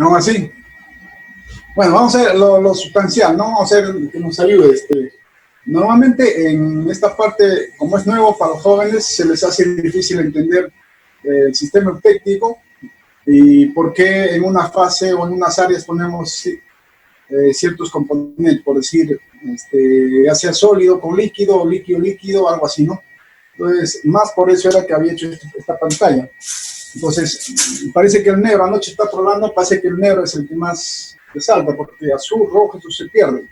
¿No así? Bueno, vamos a ver lo sustancial, ¿no? Vamos a ver que nos ayude. Normalmente en esta parte, como es nuevo para los jóvenes, se les hace difícil entender el sistema eupéctico y por qué en una fase o en unas áreas ponemos ciertos componentes, por decir, ya sea sólido con líquido o líquido, algo así, ¿no? Entonces, más por eso era que había hecho esta pantalla. Entonces, parece que el negro, anoche está probando, parece que el negro es el que más resalta, porque azul, rojo, eso se pierde,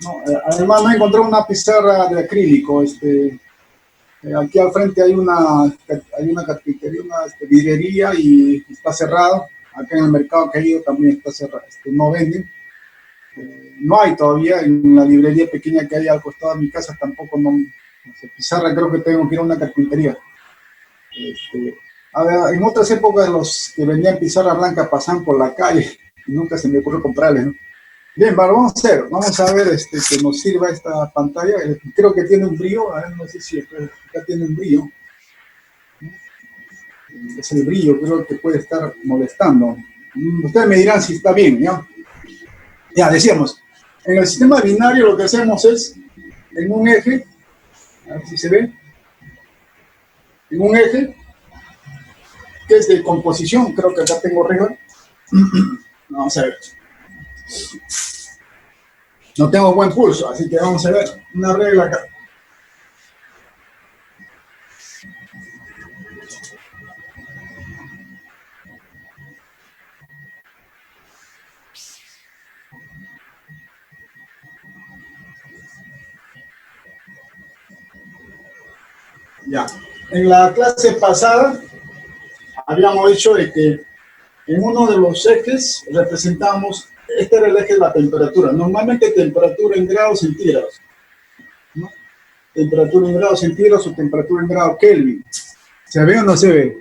¿no? Además, no encontré una pizarra de acrílico. Aquí al frente hay una carpintería, una vidriería y está cerrado. Acá en el mercado que he ido también está cerrado, no venden. No hay todavía, en la librería pequeña que hay al costado de mi casa tampoco, no pizarra, creo que tengo que ir a una carpintería. A ver, en otras épocas los que vendían pizarra blanca pasaban por la calle y nunca se me ocurrió comprarles, ¿no? Bien, vamos a ver que nos sirva esta pantalla. Creo que tiene un brillo, a ver, no sé si acá tiene un brillo. Es el brillo, creo que puede estar molestando. Ustedes me dirán si está bien, ¿ya? Ya, decíamos, en el sistema binario lo que hacemos es, en un eje, a ver si se ve, en un eje, que es de composición, creo que acá tengo arriba. Vamos a ver. No tengo buen pulso, así que vamos a ver una regla acá. Ya, en la clase pasada habíamos dicho de que en uno de los ejes representamos, este era el eje de la temperatura, normalmente temperatura en grados centígrados, ¿no? Temperatura en grados centígrados o temperatura en grados Kelvin. ¿Se ve o no se ve?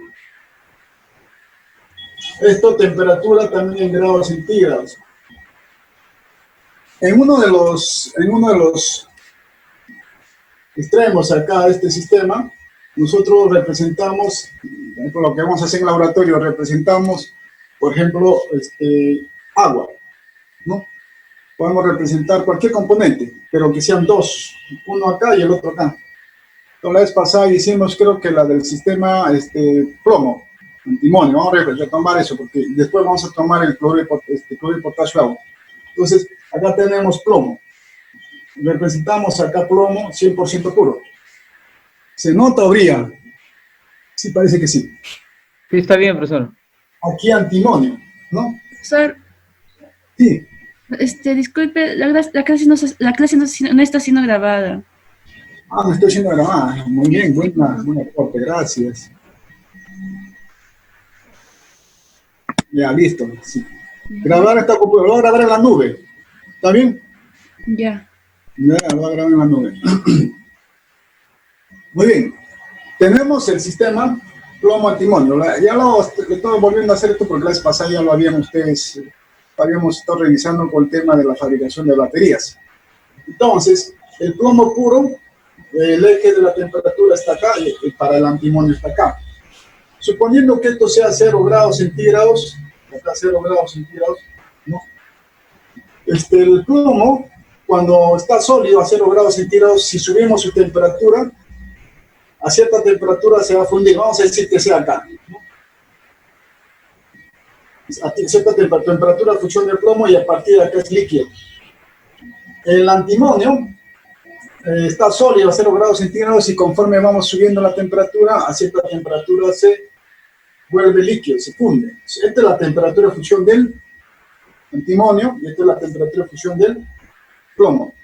Esto, temperatura también en grados centígrados. En uno de los extremos acá de este sistema, nosotros representamos, por ejemplo, lo que vamos a hacer en el laboratorio, representamos, por ejemplo, agua, ¿no? Podemos representar cualquier componente, pero que sean dos, uno acá y el otro acá. Entonces, la vez pasada hicimos, creo que la del sistema plomo, antimonio. Vamos a retomar eso, porque después vamos a tomar el cloruro de potasio agua. Entonces, acá tenemos plomo. Representamos acá plomo 100% puro. ¿Se nota o brilla? Sí, parece que sí. Sí, está bien, profesor. Aquí antimonio, ¿no? Profesor, Sí. disculpe, la clase no está siendo grabada. Ah, me estoy haciendo grabada. Muy bien, buen aporte, gracias. Ya, listo. Sí. Grabar esta computadora, lo voy a grabar en la nube. ¿Está bien? Ya. Ya, lo voy a grabar en la nube. Muy bien. Tenemos el sistema plomo-antimonio. Ya estoy volviendo a hacer esto porque la vez pasada ya lo habíamos estado revisando con el tema de la fabricación de baterías. Entonces, el plomo puro, el eje de la temperatura está acá y para el antimonio está acá. Suponiendo que esto sea 0 grados centígrados, acá 0 grados centígrados, ¿no? El plomo, cuando está sólido a 0 grados centígrados, si subimos su temperatura, a cierta temperatura se va a fundir. Vamos a decir que sea acá, ¿no? A cierta temperatura de fusión del plomo y a partir de acá es líquido. El antimonio está sólido a 0 grados centígrados y conforme vamos subiendo la temperatura, a cierta temperatura se vuelve líquido, se funde. Esta es la temperatura de fusión del antimonio y esta es la temperatura de fusión del plomo.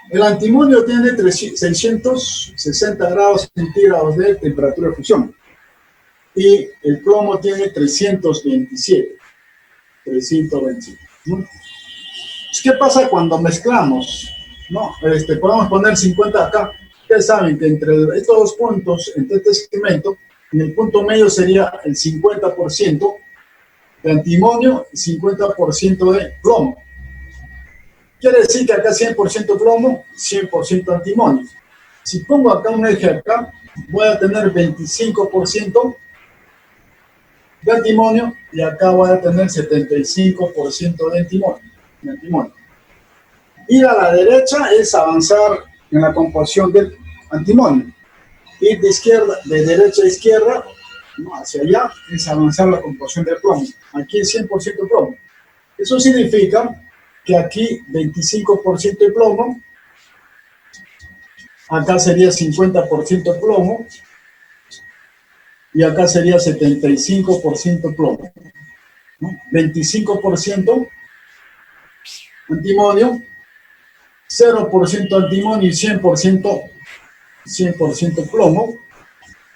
El antimonio tiene 660 grados centígrados de temperatura de fusión y el plomo tiene 327. ¿No? ¿Qué pasa cuando mezclamos? ¿No? Podemos poner 50 acá. Ustedes saben que entre estos dos puntos, entre este segmento, en el punto medio sería el 50% de antimonio y 50% de plomo. Quiere decir que acá 100% plomo, 100% antimonio. Si pongo acá un eje acá, voy a tener 25% de antimonio y acá voy a tener 75% de antimonio. Ir a la derecha es avanzar en la composición del antimonio. Ir de derecha a izquierda, ¿no?, hacia allá, es avanzar la composición del plomo. Aquí es 100% plomo. Eso significa que aquí 25% de plomo, acá sería 50% plomo, y acá sería 75% plomo, ¿no? 25% antimonio, 0% antimonio y 100% plomo,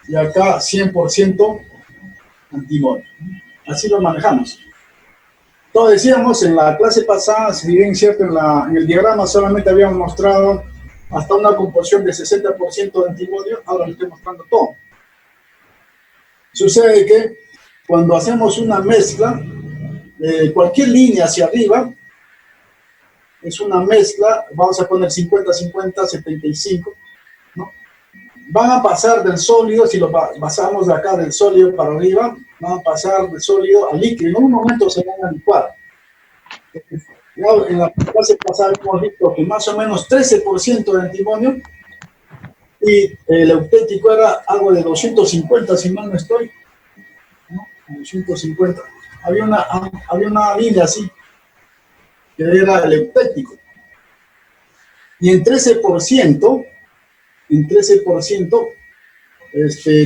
y acá 100% antimonio. Así lo manejamos. Entonces decíamos en la clase pasada, si bien cierto, en el diagrama solamente habíamos mostrado hasta una composición de 60% de antimonio, ahora le estoy mostrando todo. Sucede que cuando hacemos una mezcla, cualquier línea hacia arriba es una mezcla, vamos a poner 50, 50, 75, ¿no? Van a pasar del sólido, si lo pasamos de acá del sólido para arriba, van a pasar del sólido al líquido, en un momento se van a licuar. En la clase pasada hemos visto que más o menos 13% de antimonio, y el eutético era algo de 250, si mal no estoy, ¿no? 250. Había una línea así, que era el eutético. Y en 13%,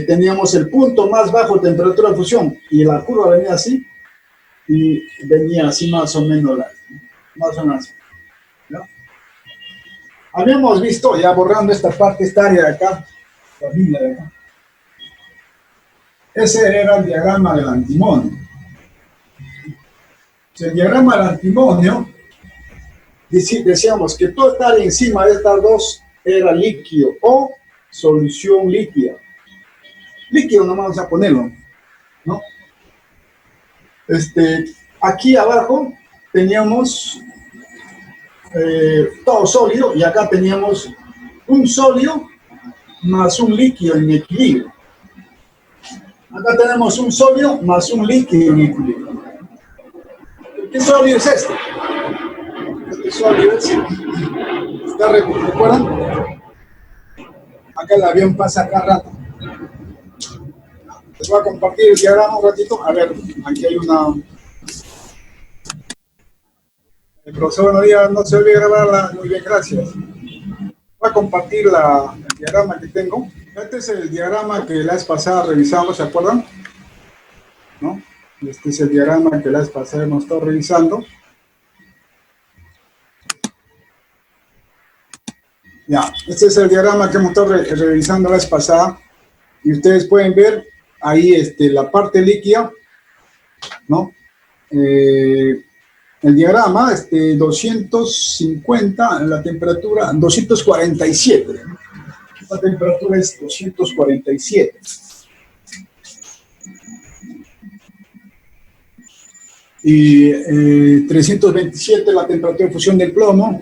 teníamos el punto más bajo de temperatura de fusión, y la curva venía así, y venía así más o menos así, ¿no? Habíamos visto, ya borrando esta parte, esta área de acá, la línea de acá. Ese era el diagrama del antimonio. El diagrama del antimonio, decíamos que toda esta área encima de estas dos era líquido o solución líquida. Líquido no vamos a ponerlo, ¿no? Aquí abajo teníamos todo sólido, y acá teníamos un sólido más un líquido en equilibrio. Acá tenemos un sólido más un líquido en equilibrio. ¿Qué sólido es este? Este sólido es... ¿Recuerdan? Acá el avión pasa acá rato. Les voy a compartir el diagrama un ratito. A ver, aquí hay una... El profesor no se olvide grabarla. Muy bien, gracias. Voy a compartir el diagrama que tengo. Este es el diagrama que la vez pasada revisamos, ¿se acuerdan? ¿No? Este es el diagrama que la vez pasada hemos estado revisando. Ya, este es el diagrama que hemos estado revisando la vez pasada. Y ustedes pueden ver ahí la parte líquida, ¿no? El diagrama, 250, la temperatura, 247. La temperatura es 247. Y 327 la temperatura de fusión del plomo.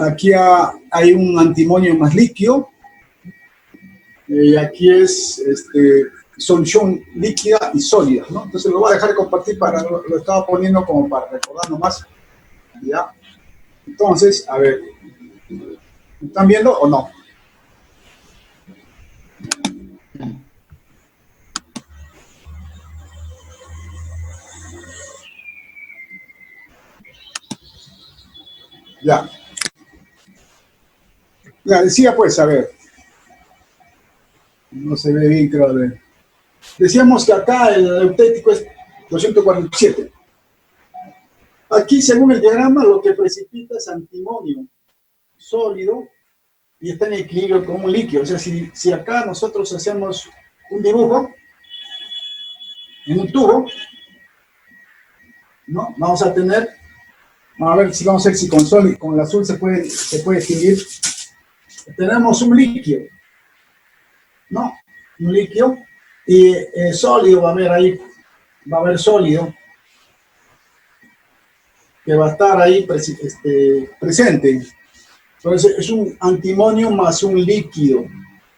Aquí hay un antimonio más líquido. Y aquí es solución líquida y sólida, ¿no? Entonces lo voy a dejar de compartir, lo estaba poniendo como para recordar nomás. ¿Ya? Entonces, a ver, ¿están viendo o no? Ya. Ya, decía pues, a ver. No se ve bien, creo. Decíamos que acá el eutético es 247. Aquí, según el diagrama, lo que precipita es antimonio sólido y está en equilibrio con un líquido. O sea, si acá nosotros hacemos un dibujo en un tubo, ¿no? Vamos a ver si con el azul se puede distinguir. Tenemos un líquido, ¿no? Un líquido, y sólido va a haber ahí, va a haber sólido que va a estar ahí presente. Entonces es un antimonio más un líquido.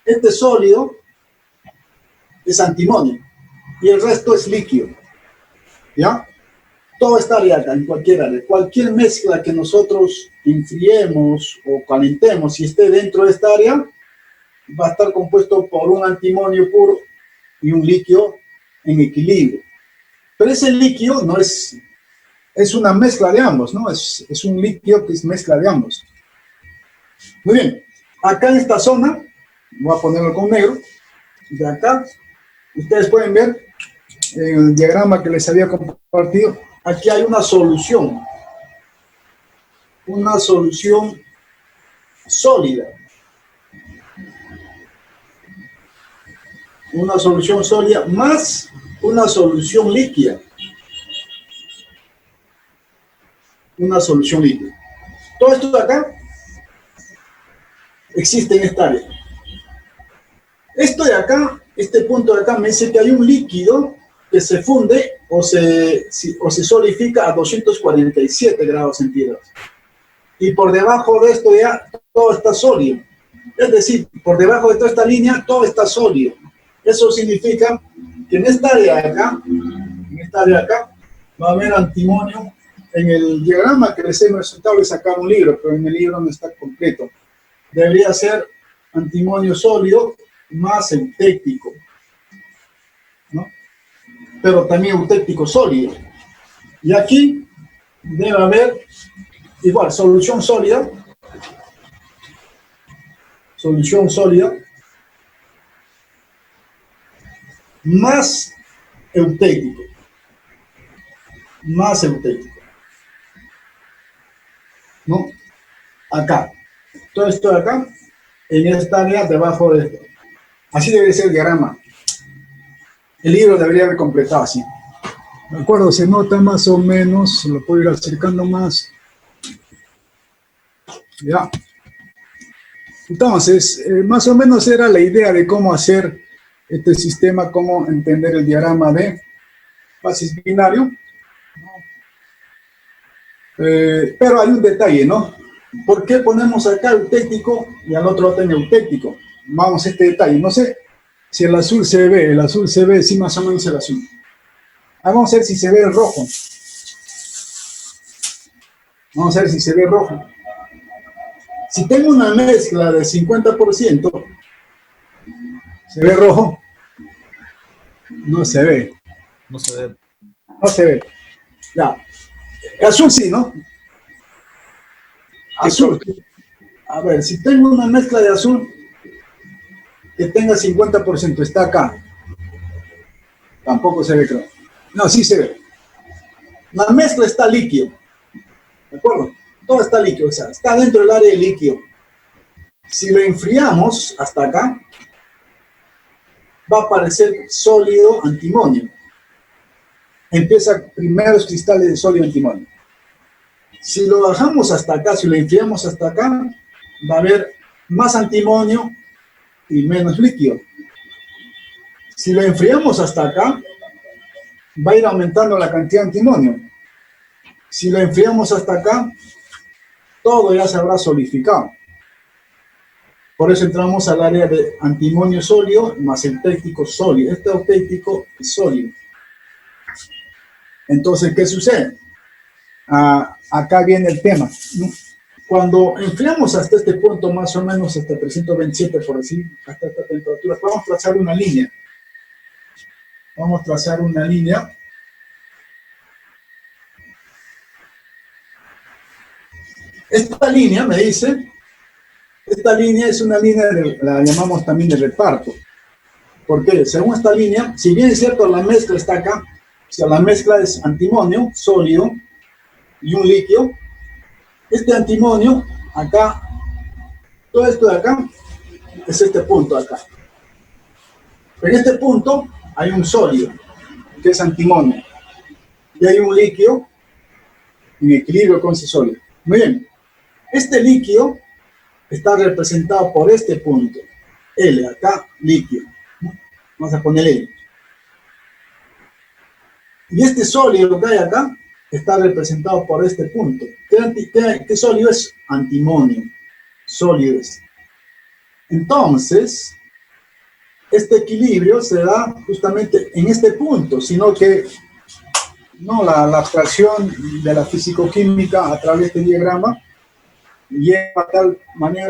Este sólido es antimonio, y el resto es líquido, ¿ya? Todo esta área acá, en cualquier área, cualquier mezcla que nosotros enfriemos o calentemos, si esté dentro de esta área, va a estar compuesto por un antimonio puro y un líquido en equilibrio. Pero ese líquido no es una mezcla de ambos, ¿no? Es un líquido que es mezcla de ambos. Muy bien, acá en esta zona, voy a ponerlo con negro, de acá, ustedes pueden ver en el diagrama que les había compartido, aquí hay una solución sólida. Una solución sólida más una solución líquida. Una solución líquida. Todo esto de acá existe en esta área. Esto de acá, este punto de acá me dice que hay un líquido que se funde o se solidifica a 247 grados centígrados. Y por debajo de esto ya todo está sólido. Es decir, por debajo de toda esta línea todo está sólido. Eso significa que en esta área de acá, va a haber antimonio. En el diagrama que les he presentado les sacar un libro, pero en el libro no está completo. Debería ser antimonio sólido más eutéctico, ¿no? Pero también eutéctico sólido. Y aquí debe haber igual solución sólida más eutéctico, ¿no? Acá, todo esto de acá, en esta área debajo de esto. Así debe ser el diagrama. El libro debería haber completado así. De acuerdo, se nota más o menos, lo puedo ir acercando más. Ya. Entonces, más o menos era la idea de cómo hacer este sistema, cómo entender el diagrama de fases binario. Pero hay un detalle, ¿no? ¿Por qué ponemos acá eutéctico y al otro lado eutéctico? Vamos a este detalle. No sé si el azul se ve, sí, más o menos el azul. Vamos a ver si se ve el rojo. Vamos a ver si se ve rojo. Si tengo una mezcla de 50%, ¿se ve rojo? No se ve. No se ve. No se ve. Ya. Azul sí, ¿no? Azul. A ver, si tengo una mezcla de azul que tenga 50%, está acá. Tampoco se ve, creo. No, sí se ve. La mezcla está líquido. ¿De acuerdo? Todo está líquido, o sea, está dentro del área de líquido. Si lo enfriamos hasta acá, va a aparecer sólido antimonio. Empieza primeros cristales de sólido antimonio. Si lo bajamos hasta acá, si lo enfriamos hasta acá, va a haber más antimonio y menos líquido. Si lo enfriamos hasta acá, va a ir aumentando la cantidad de antimonio. Si lo enfriamos hasta acá, todo ya se habrá solidificado. Por eso entramos al área de antimonio sólido más eutéctico sólido. Este eutéctico es sólido. Entonces, ¿qué sucede? Acá viene el tema, ¿no? Cuando enfriamos hasta este punto, más o menos hasta 327, por decir, hasta esta temperatura, vamos a trazar una línea. Vamos a trazar una línea. Esta línea, me dice, esta línea es una línea, la llamamos también de reparto. ¿Por qué? Según esta línea, si bien es cierto, la mezcla está acá, o sea, la mezcla es antimonio sólido y un líquido. Este antimonio, acá, todo esto de acá, es este punto de acá. En este punto hay un sólido, que es antimonio, y hay un líquido en equilibrio con ese sólido. Muy bien. Este líquido está representado por este punto. L, acá, líquido. Vamos a poner L. Y este sólido que hay acá está representado por este punto. ¿Qué sólido es? Antimonio. Sólido es. Entonces, este equilibrio se da justamente en este punto, sino que no, la abstracción de la fisicoquímica a través de este diagrama lleva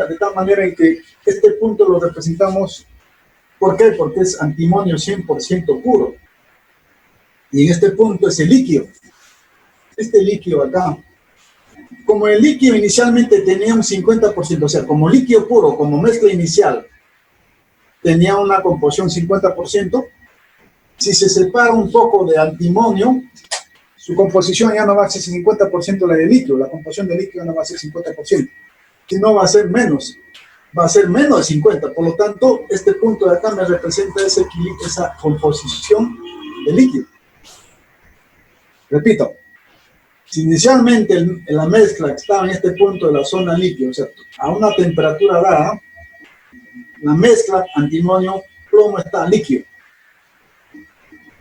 de tal manera en que este punto lo representamos. ¿Por qué? Porque es antimonio 100% puro. Y en este punto es el líquido. Este líquido acá, como el líquido inicialmente tenía un 50%, o sea, como líquido puro, como mezcla inicial, tenía una composición 50%, si se separa un poco de antimonio, su composición ya no va a ser 50% la de líquido, la composición de líquido no va a ser 50%, sino va a ser menos de 50%. Por lo tanto, este punto de acá me representa ese equilibrio, esa composición de líquido. Repito, si inicialmente la mezcla estaba en este punto de la zona líquida, o sea, a una temperatura dada, la mezcla antimonio-plomo está líquido.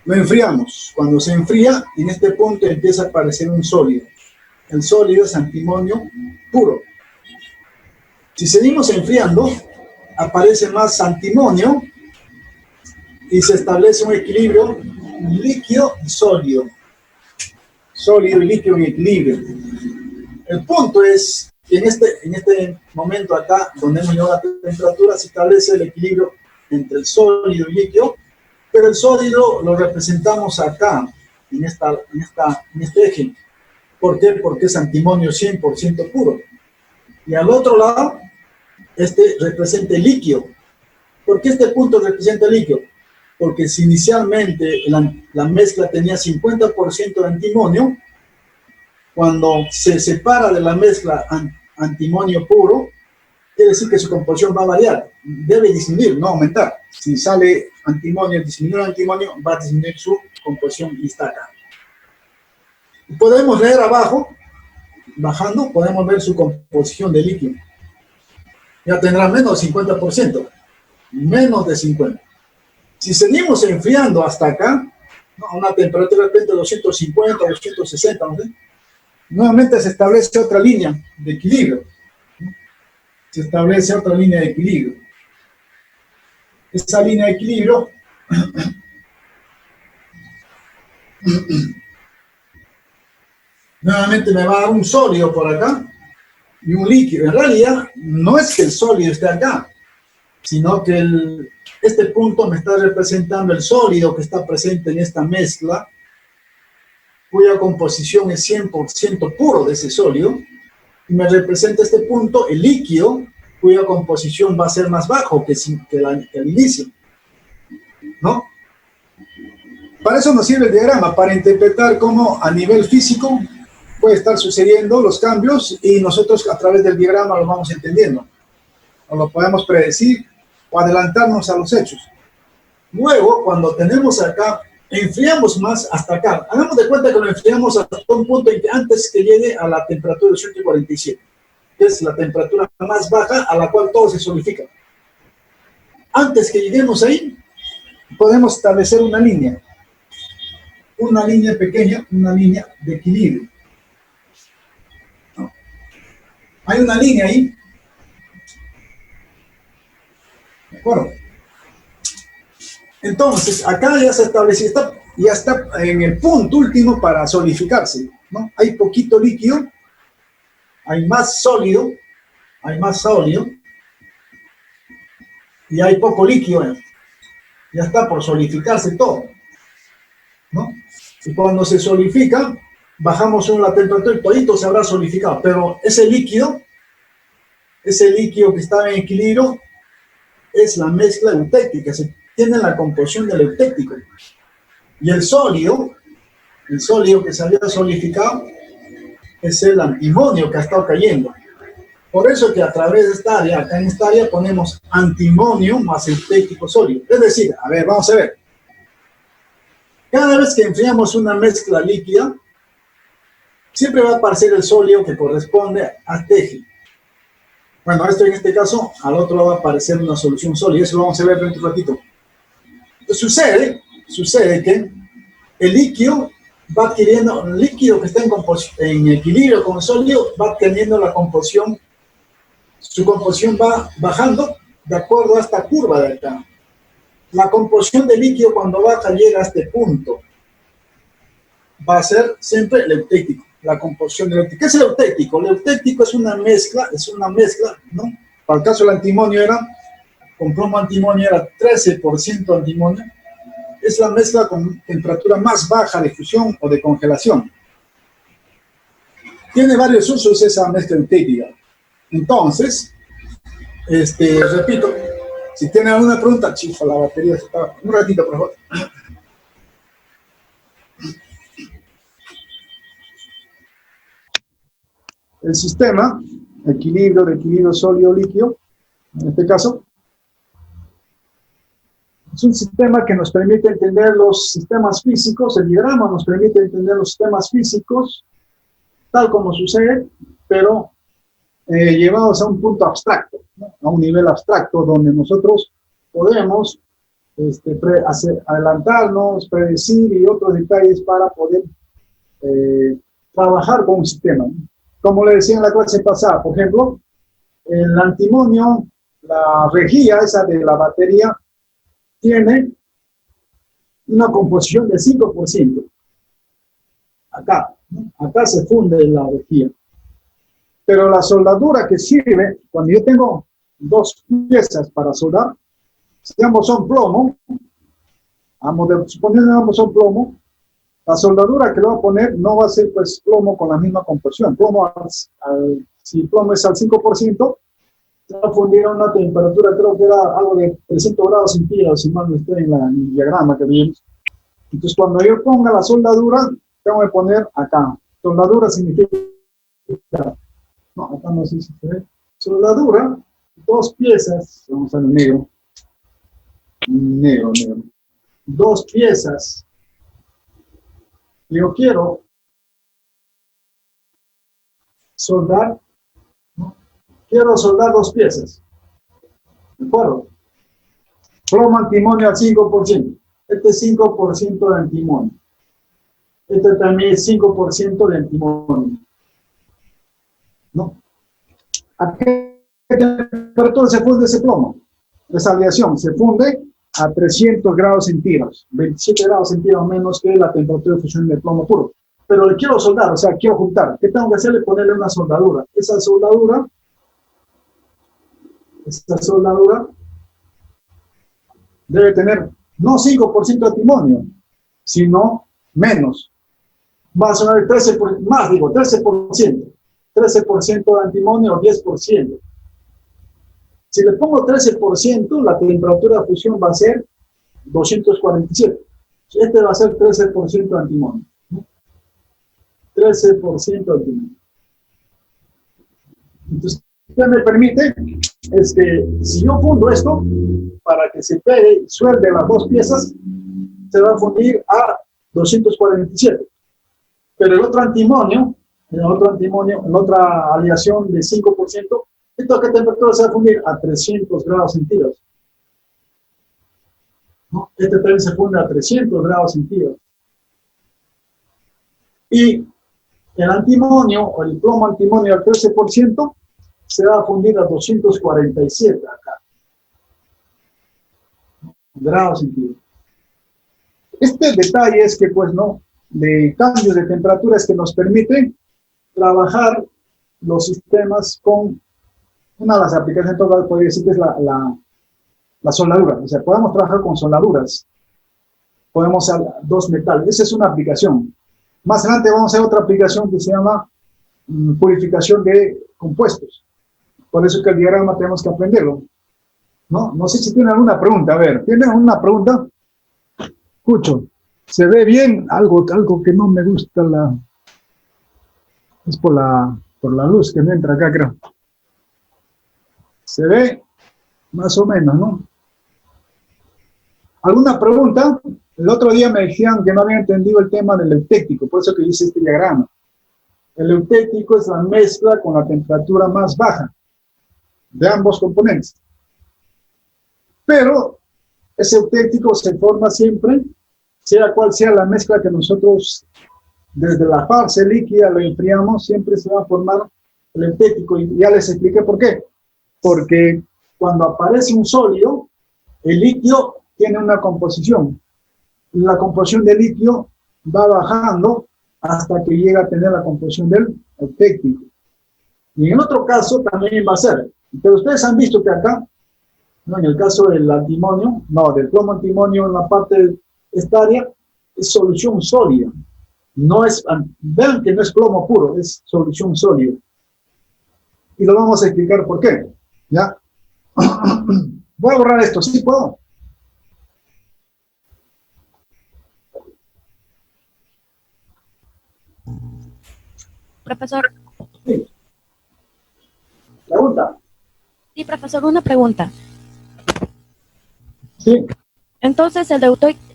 Lo enfriamos. Cuando se enfría, en este punto empieza a aparecer un sólido. El sólido es antimonio puro. Si seguimos enfriando, aparece más antimonio y se establece un equilibrio líquido y sólido. Sólido y líquido en equilibrio. El punto es que en este momento acá, donde hemos llegado a la temperatura, se establece el equilibrio entre el sólido y líquido, pero el sólido lo representamos acá, en este eje. ¿Por qué? Porque es antimonio 100% puro. Y al otro lado, este representa el líquido. ¿Por qué este punto representa el líquido? Porque si inicialmente la mezcla tenía 50% de antimonio, cuando se separa de la mezcla antimonio puro, quiere decir que su composición va a variar, debe disminuir, no aumentar. Si sale antimonio, disminuye el antimonio, va a disminuir su composición y está acá. Y podemos leer abajo, bajando, podemos ver su composición de líquido. Ya tendrá menos de 50%, menos de 50%. Si seguimos enfriando hasta acá, ¿no? A una temperatura de repente 250, 260, ¿no? Nuevamente se establece otra línea de equilibrio. Se establece otra línea de equilibrio. Esa línea de equilibrio nuevamente me va a dar un sólido por acá y un líquido. En realidad, no es que el sólido esté acá, sino que este punto me está representando el sólido que está presente en esta mezcla, cuya composición es 100% puro de ese sólido, y me representa este punto, el líquido, cuya composición va a ser más bajo que el inicio, ¿no? Para eso nos sirve el diagrama, para interpretar cómo a nivel físico puede estar sucediendo los cambios y nosotros a través del diagrama lo vamos entendiendo. O lo podemos predecir o adelantarnos a los hechos. Luego, cuando tenemos acá, enfriamos más hasta acá. Hagamos de cuenta que lo enfriamos hasta un punto en que antes que llegue a la temperatura de 147, que es la temperatura más baja a la cual todo se solidifica. Antes que lleguemos ahí, podemos establecer una línea pequeña, una línea de equilibrio. ¿No? Hay una línea ahí. ¿De acuerdo? Entonces, acá ya se establece, ya está en el punto último para solidificarse, ¿no? Hay poquito líquido, hay más sólido, y hay poco líquido, ya está por solidificarse todo, ¿no? Y cuando se solidifica, bajamos la temperatura y todito se habrá solidificado, pero ese líquido que está en equilibrio, es la mezcla eutéctica, tiene la composición del eutéctico. Y el sólido que se había solidificado, es el antimonio que ha estado cayendo. Por eso que a través de esta área, acá en esta área ponemos antimonio más eutéctico sólido. Es decir, a ver, vamos a ver. Cada vez que enfriamos una mezcla líquida, siempre va a aparecer el sólido que corresponde a este eje. Bueno, esto en este caso, al otro va a aparecer una solución sólida. Eso lo vamos a ver dentro de un ratito. Entonces, sucede que el líquido va adquiriendo, el líquido que está en equilibrio con el sólido va adquiriendo la composición, su composición va bajando de acuerdo a esta curva de acá. la composición del líquido cuando baja llega a este punto. Va a ser siempre el eutéctico, la composición del eutéctico. ¿Qué es el eutéctico? El eutéctico es una mezcla, ¿no? Para el caso del antimonio con plomo antimonio era 13% antimonio. Es la mezcla con temperatura más baja de fusión o de congelación. Tiene varios usos esa mezcla eutéctica. Entonces, repito, si tienen alguna pregunta, chifa, la batería se está... Un ratito, por favor. El sistema, equilibrio de equilibrio sólido-líquido, en este caso, es un sistema que nos permite entender los sistemas físicos. El diagrama nos permite entender los sistemas físicos, tal como sucede, pero llevados a un punto abstracto, ¿no? A un nivel abstracto donde nosotros podemos adelantarnos, predecir y otros detalles para poder trabajar con un sistema, ¿no? Como le decía en la clase pasada, por ejemplo, el antimonio, la rejilla esa de la batería, tiene una composición de 5%. Acá, ¿no? Acá se funde la rejilla. Pero la soldadura que sirve, cuando yo tengo dos piezas para soldar, si ambos son plomo, suponiendo que ambos son plomo, la soldadura que le voy a poner no va a ser pues plomo con la misma composición. Si el plomo es al 5%, se va a fundir a una temperatura, creo que era algo de 300 grados centígrados, si mal no estoy en el diagrama que vimos. Entonces, cuando yo ponga la soldadura, tengo que poner acá. Soldadura significa... No, acá no sé si se ve. Soldadura, dos piezas, vamos a ver negro. Negro. Dos piezas. Yo quiero soldar, ¿no? Quiero soldar dos piezas. ¿De acuerdo? Plomo antimonio al 5%. Este es 5% de antimonio. Este también es 5% de antimonio. ¿No? ¿A qué temperatura se funde ese plomo? Esa aleación se funde a 300 grados centígrados, 27 grados centígrados menos que la temperatura de fusión del plomo puro. Pero le quiero soldar, o sea, quiero juntar. ¿Qué tengo que hacerle? Ponerle una soldadura. Esa soldadura debe tener no 5% de antimonio, sino menos. Va a sonar 13%, más digo, 13%. 13% de antimonio o 10%. Si le pongo 13%, la temperatura de fusión va a ser 247. Este va a ser 13% de antimonio. 13% de antimonio. Entonces, ¿qué me permite? Es que si yo fundo esto, para que se pegue y suelde las dos piezas, se va a fundir a 247. Pero el otro antimonio, en otra aleación de 5%, ¿esto a qué temperatura se va a fundir? A 300 grados centígrados. ¿No? Este también se funde a 300 grados centígrados. Y el antimonio, o el plomo antimonio al 13%, se va a fundir a 247 acá. Grados centígrados. Este detalle es que, pues, no, de cambios de temperaturas que nos permiten trabajar los sistemas con una de las aplicaciones, podría decir que es la soldadura. O sea, podemos trabajar con soldaduras. Podemos hacer dos metales. Esa es una aplicación. Más adelante vamos a hacer otra aplicación que se llama purificación de compuestos. Por eso que el diagrama tenemos que aprenderlo. No sé si tienen alguna pregunta. A ver, ¿tienen alguna pregunta? Escucho. ¿Se ve bien? Algo que no me gusta es por la luz que me entra acá, creo. ¿Se ve? Más o menos, ¿no? ¿Alguna pregunta? El otro día me decían que no habían entendido el tema del eutéctico, por eso que hice este diagrama. El eutéctico es la mezcla con la temperatura más baja de ambos componentes. Pero ese eutéctico se forma siempre, sea cual sea la mezcla que nosotros desde la fase líquida lo enfriamos, siempre se va a formar el eutéctico. Y ya les expliqué por qué. Porque cuando aparece un sólido, el líquido tiene una composición. La composición del litio va bajando hasta que llega a tener la composición del eutectico. Y en otro caso también va a ser. Pero ustedes han visto que acá, ¿no? En el caso del antimonio, no, del plomo antimonio en la parte de esta área, es solución sólida. No es, vean que no es plomo puro, es solución sólida. Y lo vamos a explicar por qué. ¿Ya? Voy a borrar esto, ¿sí puedo? Profesor. Sí. ¿Pregunta? Sí, profesor, una pregunta. Sí. Entonces, el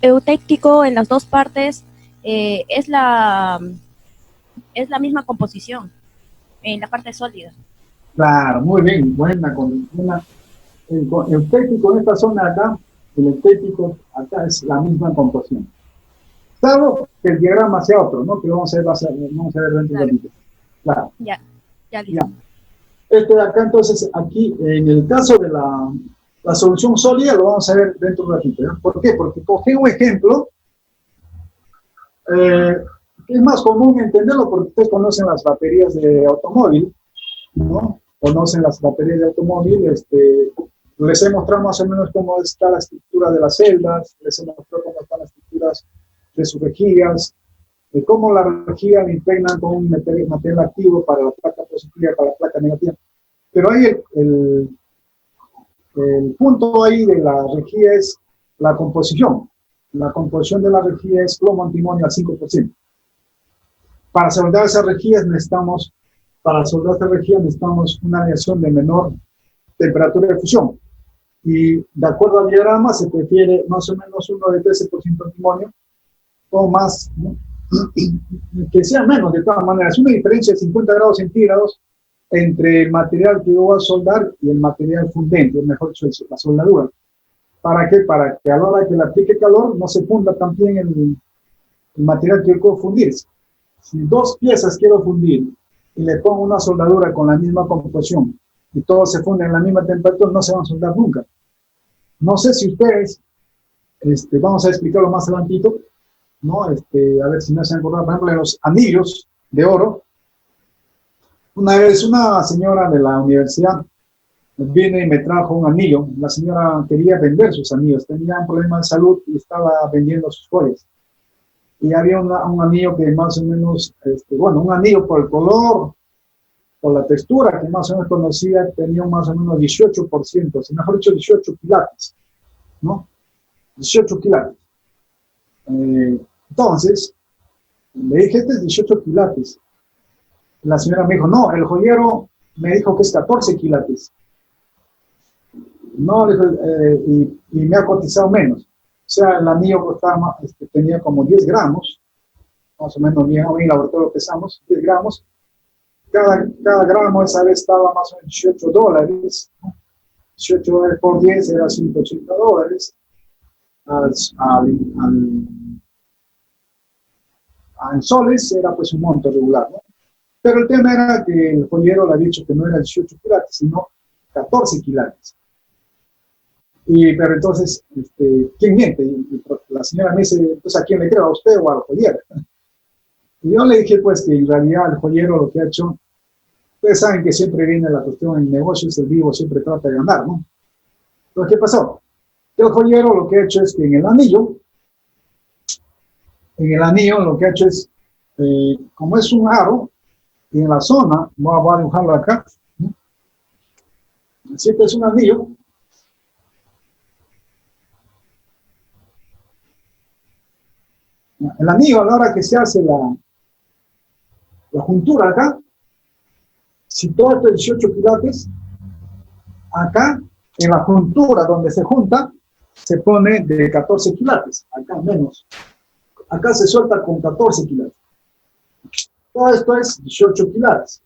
eutectico en las dos partes es la misma composición en la parte sólida. Claro, muy bien, buena. El eutectico en esta zona de acá, el eutectico acá es la misma composición. Salvo que el diagrama sea otro, ¿no? Que vamos a ver dentro de ratito. Claro. Ya listo. Ya. Este de acá, entonces, aquí, en el caso de la solución sólida, lo vamos a ver dentro de un ratito. ¿Ya? ¿Por qué? Porque cogí un ejemplo que es más común entenderlo porque ustedes conocen las baterías de automóvil, ¿no? Conocen las baterías de automóvil, les he mostrado más o menos cómo está la estructura de las celdas, les he mostrado cómo están las estructuras de sus rejillas, de cómo la rejilla la impregnan con un material activo para la placa positiva y para la placa negativa. Pero ahí el punto ahí de la rejilla es la composición. La composición de la rejilla es plomo antimonio al 5%. Para soldar esas rejillas necesitamos una aleación de menor temperatura de fusión. Y de acuerdo al diagrama se prefiere más o menos uno de 13% antimonio o más, ¿no? Que sea menos de todas maneras. Una diferencia de 50 grados centígrados entre el material que yo voy a soldar y el material fundente, o mejor dicho, la soldadura. ¿Para qué? Para que a la hora que le aplique calor no se funda también el material que yo quiero fundir. Si dos piezas quiero fundir y le pongo una soldadura con la misma composición y todos se funden en la misma temperatura, no se van a soldar nunca. No sé si ustedes, vamos a explicarlo más adelantito, ¿no? A ver si me hacen acordar, por ejemplo, de los anillos de oro. Una vez una señora de la universidad vino y me trajo un anillo. La señora quería vender sus anillos, tenía un problema de salud y estaba vendiendo sus joyas. Y había un anillo que más o menos, un anillo por el color, por la textura, que más o menos conocía, tenía más o menos 18%, si mejor dicho 18 quilates, ¿no? 18 quilates. Entonces, le dije, este es 18 quilates. La señora me dijo, no, el joyero me dijo que es 14 quilates. No, y me ha cotizado menos. O sea, el anillo costaba, tenía como 10 gramos, más o menos, bien, en el laboratorio pesamos, 10 gramos. Cada gramo esa vez estaba más o menos $18. 18 dólares por 10 era $180. En soles era pues un monto regular, ¿no? Pero el tema era que el joyero le había dicho que no era 18 quilates, sino 14 quilates. Pero entonces, ¿quién miente? La señora me dice, entonces, ¿a quién le creo? ¿A usted o al joyero? Y yo le dije, pues, que en realidad el joyero lo que ha hecho, ustedes saben que siempre viene la cuestión en negocios, el vivo siempre trata de ganar, ¿no? Entonces, ¿qué pasó? El joyero lo que ha hecho es que en el anillo lo que ha hecho es, como es un aro, y en la zona, voy a dibujarlo acá, ¿no? Siempre es un anillo. El anillo, a la hora que se hace la juntura acá, si todo esto es 18 quilates, acá, en la juntura donde se junta, se pone de 14 quilates, acá menos. Acá se suelta con 14 quilates. Todo esto es 18 quilates.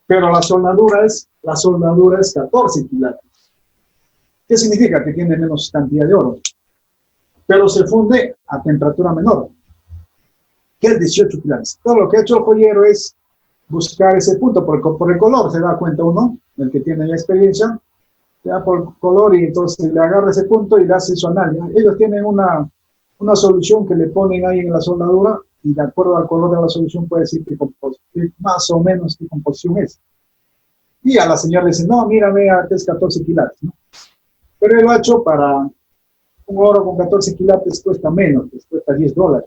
Pero la soldadura es 14 quilates. ¿Qué significa? Que tiene menos cantidad de oro. Pero se funde a temperatura menor, que es 18 quilates. Todo lo que ha hecho el joyero es buscar ese punto, por el color se da cuenta uno, el que tiene la experiencia, ya por color, y entonces le agarra ese punto y le hace su análisis. Ellos tienen una solución que le ponen ahí en la soldadura, y de acuerdo al color de la solución puede decir que más o menos qué composición es. Y a la señora le dice, no, mírame, este es 14 quilates, ¿no? Pero él lo ha hecho para un oro con 14 quilates, cuesta menos, pues cuesta $10, ¿no?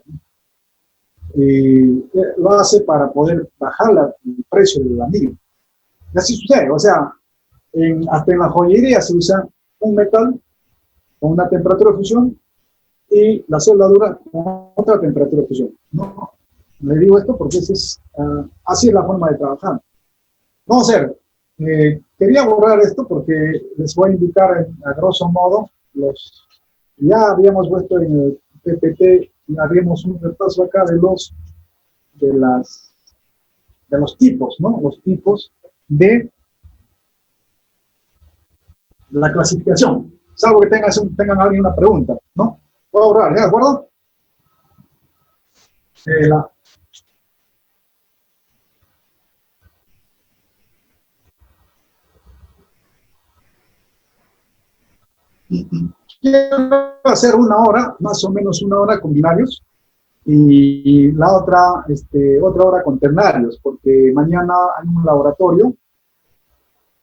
Y lo hace para poder bajar el precio del anillo. Y así sucede, o sea, hasta en la joyería se usa un metal con una temperatura de fusión y la soldadura con otra temperatura de fusión. No, le digo esto porque así es la forma de trabajar. Vamos a ver, quería borrar esto porque les voy a indicar a grosso modo, ya habíamos puesto en el PPT, haríamos un repaso acá de los tipos, ¿no? Los tipos de la clasificación. Salvo que tengan alguien una pregunta, ¿no? Puedo ahorrar, ¿de acuerdo? Quiero hacer una hora, más o menos una hora con binarios, y la otra hora con ternarios, porque mañana hay un laboratorio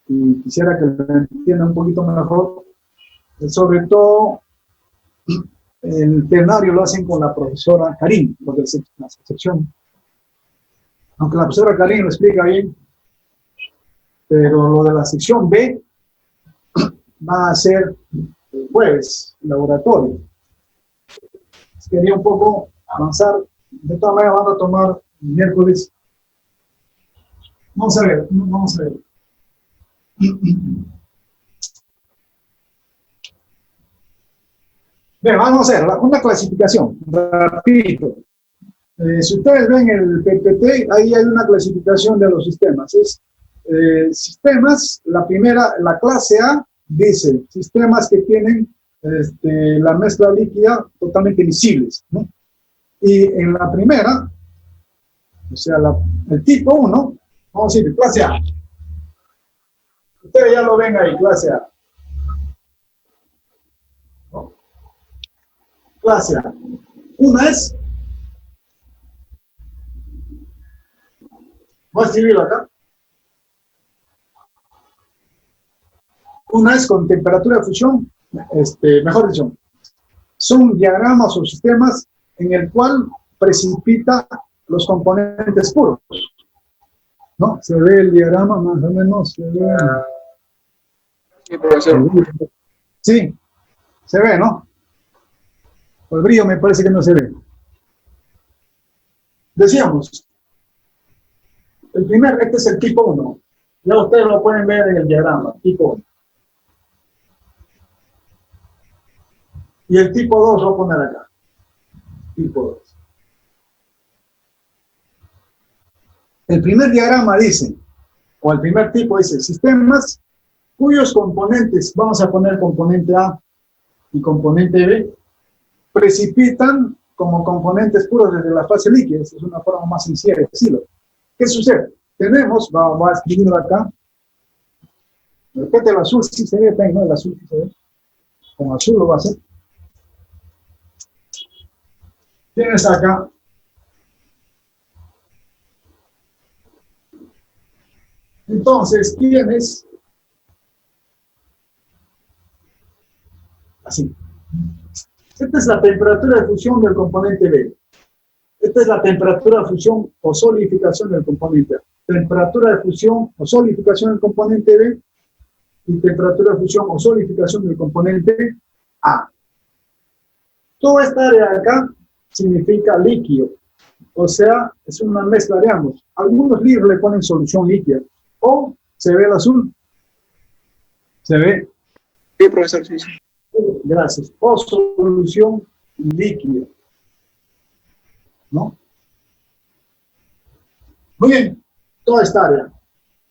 y quisiera que lo entiendan un poquito mejor. Sobre todo el ternario lo hacen con la profesora Karim, lo de la sección. Aunque la profesora Karim lo explica bien, pero lo de la sección B va a ser el jueves, laboratorio. Quería un poco avanzar. De todas maneras, van a tomar el miércoles. Vamos a ver. Bien, vamos a hacer una clasificación, rapidito. Si ustedes ven el PPT, ahí hay una clasificación de los sistemas. Sistemas, la primera, la clase A, dice sistemas que tienen la mezcla líquida totalmente visibles, ¿no? Y en la primera, o sea, el tipo 1, vamos a decir, clase A. Ustedes ya lo ven ahí, clase A. ¿No? Clase A. Una es, voy a escribirlo acá. Una es con temperatura de fusión, mejor dicho, son diagramas o sistemas en el cual precipita los componentes puros, ¿no? Se ve el diagrama más o menos, se ve. Sí, profesor. Sí, se ve, ¿no? Por el brillo me parece que no se ve. Decíamos, este es el tipo 1. Ya ustedes lo pueden ver en el diagrama, tipo 1. Y el tipo 2 lo voy a poner acá. Tipo 2. El primer diagrama dice, o el primer tipo dice, sistemas cuyos componentes, vamos a poner componente A y componente B, precipitan como componentes puros desde la fase líquida. Esa es una forma más sencilla de decirlo. ¿Qué sucede? Tenemos, vamos a escribirlo acá. De repente el azul sí se ve, ¿no? El azul sí se ve. Con azul lo va a hacer. Tienes acá entonces tienes así. Esta es la temperatura de fusión del componente B. Esta es la temperatura de fusión o solidificación del componente A. Temperatura de fusión o solidificación del componente B y temperatura de fusión o solidificación del componente A. Toda esta área de acá significa líquido, o sea, es una mezcla de ambos. Algunos libros le ponen solución líquida, o se ve el azul, se ve. Sí, profesor, sí. Gracias. O solución líquida, ¿no? Muy bien, toda esta área.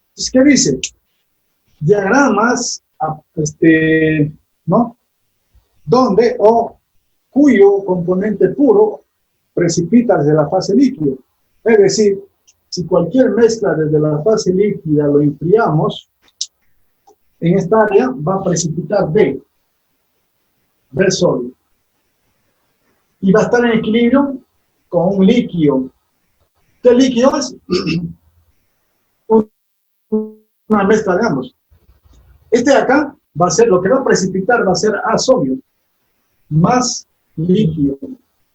Entonces, ¿qué dice? Diagramas, ¿no? Donde o cuyo componente puro precipita desde la fase líquida. Es decir, si cualquier mezcla desde la fase líquida lo enfriamos, en esta área va a precipitar B sólido. Y va a estar en equilibrio con un líquido. ¿Qué líquido es? Una mezcla de ambos. Este de acá va a ser, lo que va a precipitar va a ser A sólido más líquido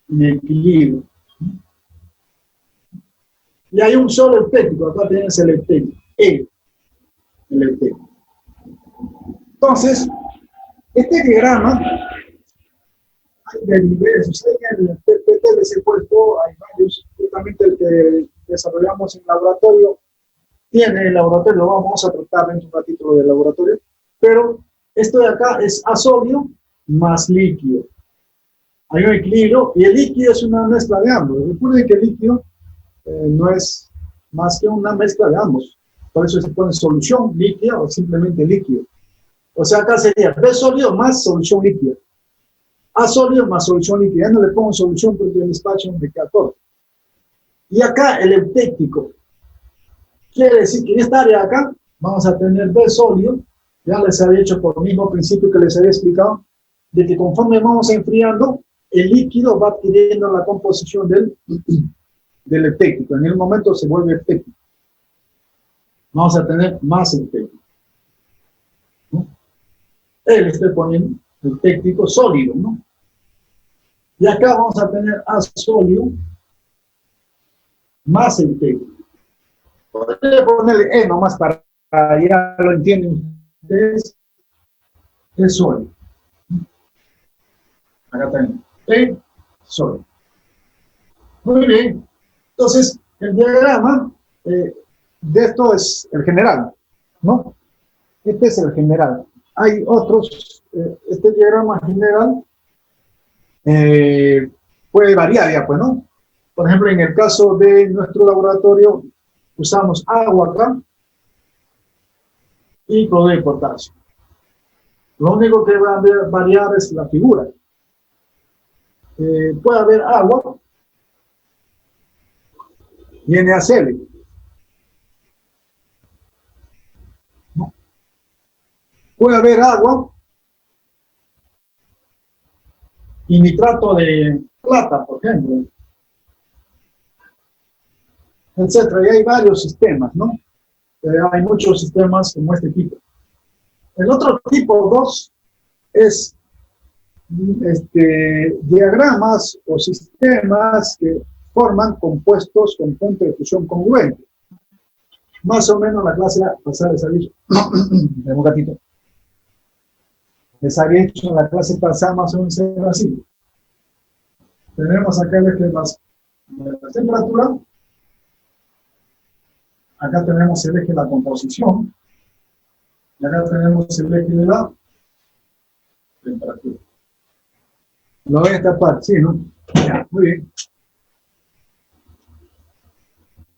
en equilibrio. Y hay un solo eutético, acá tienes el eutético, el eutético. Entonces, este diagrama de niveles, ustedes en el PPT les he puesto, hay varios, justamente el que desarrollamos en laboratorio, tiene el laboratorio, lo vamos a tratar en un ratito lo del laboratorio, pero esto de acá es A sólido más líquido. Hay un equilibrio y el líquido es una mezcla de ambos. Recuerden que el líquido no es más que una mezcla de ambos. Por eso se pone solución líquida o simplemente líquido. O sea, acá sería B sólido más solución líquida. A sólido más solución líquida. Ya no le pongo solución porque el espacio me queda corto. Y acá el eutéctico. Quiere decir que en esta área de acá vamos a tener B sólido. Ya les había hecho por el mismo principio que les había explicado, de que conforme vamos enfriando, el líquido va adquiriendo la composición del eutéctico. En el momento se vuelve eutéctico. Vamos a tener más eutéctico. ¿No? Le estoy poniendo eutéctico sólido, ¿no? Y acá vamos a tener A sólido más eutéctico. Podría ponerle E nomás para ya lo entienden ustedes. Es sólido. Acá también. E sólido. Muy bien. Entonces, el diagrama de esto es el general, ¿no? Este es el general. Hay otros, este diagrama general puede variar ya, pues, ¿no? Por ejemplo, en el caso de nuestro laboratorio, usamos agua acá y cloruro de potasio. Lo único que va a variar es la figura. Puede haber agua y NaCl. No. Puede haber agua y nitrato de plata, por ejemplo, etcétera. Y hay varios sistemas, ¿no? Hay muchos sistemas como este tipo. El otro tipo 2 es diagramas o sistemas que forman compuestos con punto de fusión congruente. Más o menos la clase pasada les había hecho. Un gatito. Les había hecho en la clase pasada más o menos así. Tenemos acá el eje de la temperatura. Acá tenemos el eje de la composición. Y acá tenemos el eje de la temperatura. ¿Lo ven esta parte? Sí, ¿no? Ya, muy bien.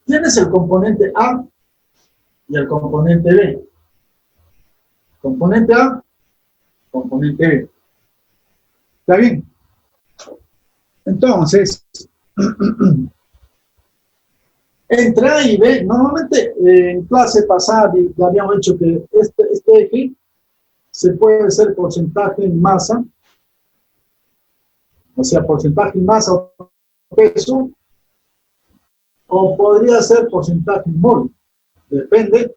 Tienes el componente A y el componente B. Componente A, componente B. ¿Está bien? Entonces, entre A y B, normalmente en clase pasada ya habíamos dicho que este eje se puede hacer porcentaje en masa, o sea, porcentaje en masa o peso, o podría ser porcentaje en mol. Depende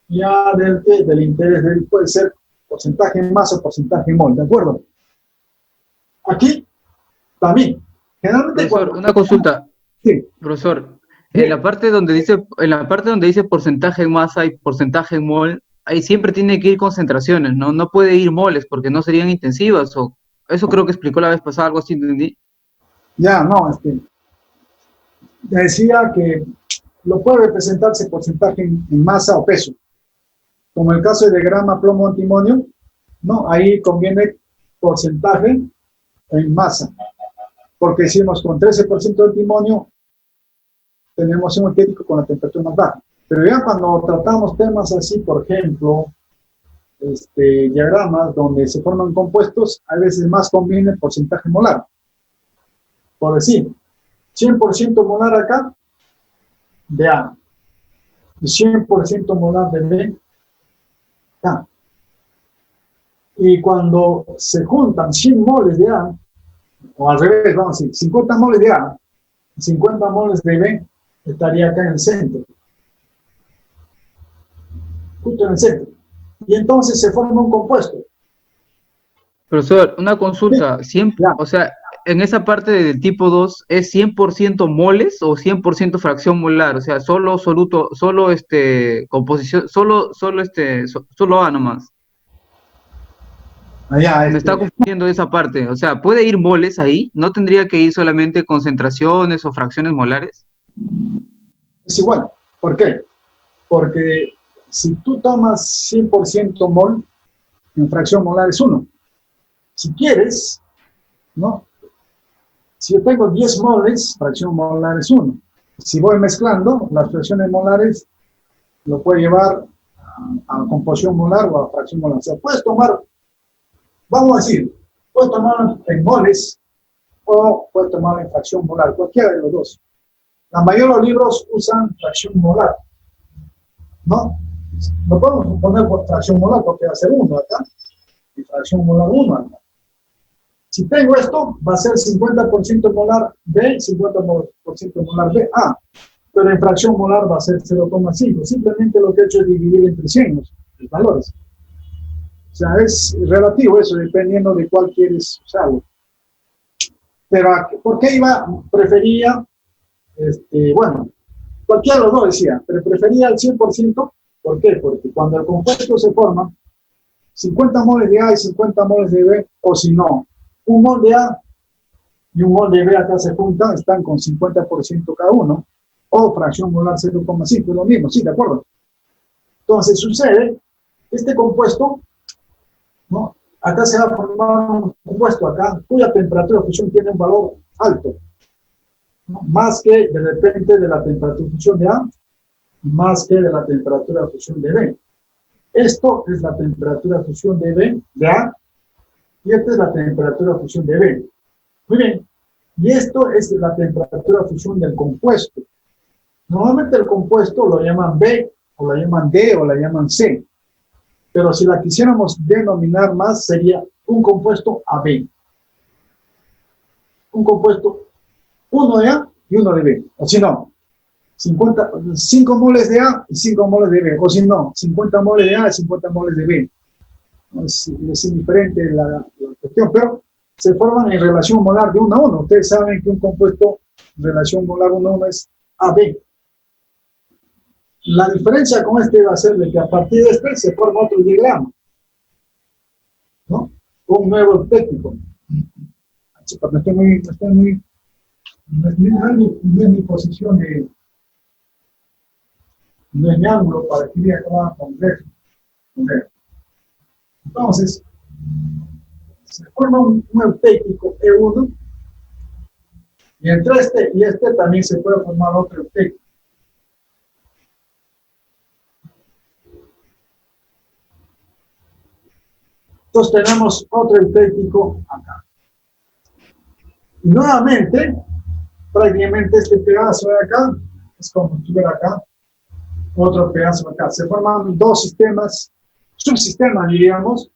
ya del interés de él. Puede ser porcentaje en masa o porcentaje en mol, ¿de acuerdo? Aquí también. Generalmente profesor, una consulta. Sí. Profesor, en la parte donde dice porcentaje en masa y porcentaje en mol, ahí siempre tiene que ir concentraciones, ¿no? No puede ir moles porque no serían intensivas, o eso creo que explicó la vez pasada, algo así entendí. Ya, no, decía que lo puede representarse porcentaje en masa o peso. Como el caso de diagrama plomo-antimonio, ¿no? Ahí conviene porcentaje en masa. Porque decimos con 13% de antimonio tenemos un eutético con la temperatura más baja. Pero ya cuando tratamos temas así, por ejemplo, diagramas donde se forman compuestos, a veces más conviene porcentaje molar. Por decir, 100% molar acá de A y 100% molar de B. Ah, Y cuando se juntan 100 moles de A, o al revés, vamos a decir, 50 moles de A, 50 moles de B, estaría acá en el centro. Justo en el centro. Y entonces se forma un compuesto. Profesor, una consulta, siempre, Ya. o sea, en esa parte del tipo 2, ¿es 100% moles o 100% fracción molar? O sea, solo soluto, solo composición, solo A nomás. Allá, Me está confundiendo esa parte. O sea, ¿puede ir moles ahí? ¿No tendría que ir solamente concentraciones o fracciones molares? es igual. ¿Por qué? Porque si tú tomas 100% mol, en fracción molar es 1. Si quieres, ¿no? Si yo tengo 10 moles, fracción molar es 1. Si voy mezclando, las fracciones molares lo puedo llevar a composición molar o a fracción molar. O sea, puedes tomar, vamos a decir, puedes tomar en moles o puedes tomar en fracción molar, cualquiera de los dos. La mayoría de los libros usan fracción molar, ¿no? No podemos poner por fracción molar porque va a ser 1 acá y fracción molar 1 acá. Si tengo esto, va a ser 50% molar B, 50% molar B, A. Pero en fracción molar va a ser 0,5. Simplemente lo que he hecho es dividir entre 100 los valores. O sea, es relativo eso, dependiendo de cuál quieres usarlo. Pero, ¿por qué prefería, bueno, cualquiera de los dos decía, pero prefería el 100%? ¿Por qué? Porque cuando el compuesto se forma, 50 moles de A y 50 moles de B, o si no, un mol de A y un mol de B acá se juntan, están con 50% cada uno, o fracción molar 0,5, es lo mismo, sí, de acuerdo. Entonces sucede, este compuesto, ¿no? Acá se va a formar un compuesto acá, cuya temperatura de fusión tiene un valor alto, ¿no? Más que de repente de la temperatura de fusión de A, más que de la temperatura de fusión de B. Esto es la temperatura de fusión de B, de A, y esta es la temperatura de fusión de B. Muy bien. Y esto es la temperatura de fusión del compuesto. Normalmente el compuesto lo llaman B, o la llaman D, o la llaman C. Pero si la quisiéramos denominar más, sería un compuesto AB. Un compuesto, uno de A y uno de B. O si no, 5 moles de A y 5 moles de B. O si no, 50 moles de A y 50 moles de B. Es indiferente la cuestión, pero se forman en relación molar de 1 a 1. Ustedes saben que un compuesto en relación molar 1 a 1 es AB. La diferencia con este va a ser de que a partir de este se forma otro diagrama, ¿no? Un nuevo eutectico. Chicos, no es mi posición no es mi ángulo para escribir acá con Greg. Entonces, se forma un eutectico E1, y entre este y este también se puede formar otro eutectico. Entonces tenemos otro eutectico acá. Y nuevamente, prácticamente este pedazo de acá es como si tuviera acá otro pedazo de acá. Se forman dos sistemas, subsistemas diríamos,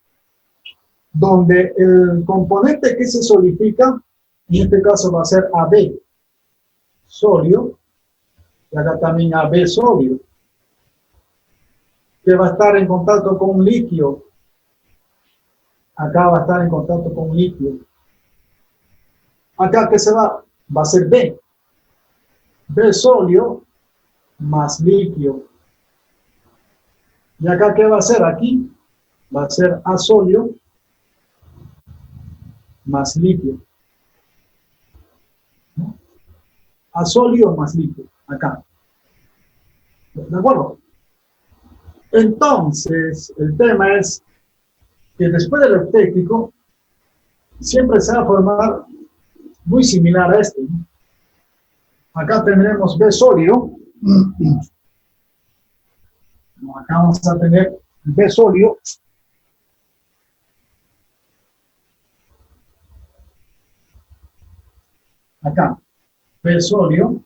donde el componente que se solidifica, en este caso va a ser AB, sólido, y acá también AB sólido, que va a estar en contacto con un líquido. Acá va a estar en contacto con un líquido. Acá, ¿qué se va? Va a ser B. B sólido más líquido. Y acá, ¿qué va a ser? Aquí va a ser A sólido más líquido. ¿No? A sólido más líquido. Acá. ¿De acuerdo? Entonces, el tema es que después del eutectico siempre se va a formar muy similar a este, ¿no? Acá tendremos B sólido. Acá vamos a tener B sólido. Acá, B sólido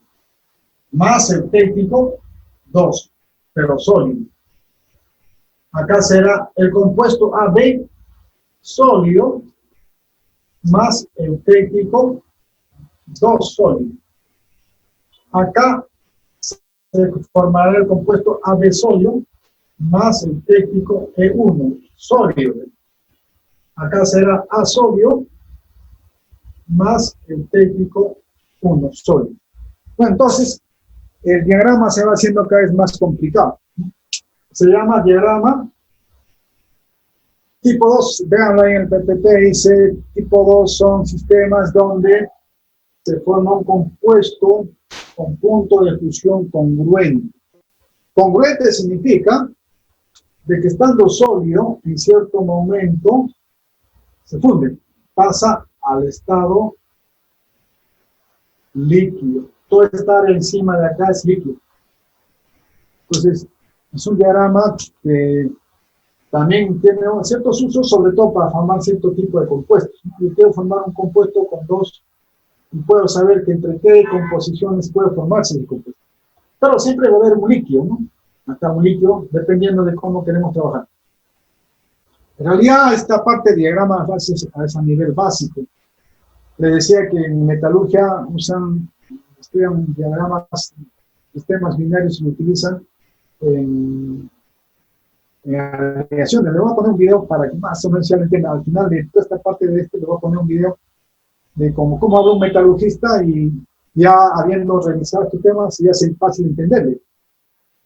más eutectico 2, pero sólido. Acá será el compuesto AB sólido más eutéctico 2 sólido. Acá se formará el compuesto AB sólido más eutéctico E1 sólido. Acá será A sólido más eutéctico 1 sólido. Bueno, entonces el diagrama se va haciendo cada vez más complicado. Se llama diagrama tipo 2. Véanlo ahí en el PPT, dice tipo 2 son sistemas donde se forma un compuesto con punto de fusión congruente. Congruente significa de que estando sólido en cierto momento se funde, pasa al estado líquido. Todo estar encima de acá es líquido. Entonces, es un diagrama que también tiene ciertos usos, sobre todo para formar cierto tipo de compuestos. Yo quiero formar un compuesto con 2 y puedo saber que entre qué composiciones puede formarse el compuesto. Pero siempre va a haber un líquido, ¿no? Acá un líquido, dependiendo de cómo queremos trabajar. En realidad, esta parte de diagrama a ese nivel básico. Les decía que en metalurgia estudian diagramas, sistemas binarios y lo utilizan en aleaciones. Le voy a poner un video para que más o menos se lo entiendan. Al final de toda esta parte de le voy a poner un video de cómo habla un metalurgista y ya habiendo revisado estos temas, ya es fácil entenderle,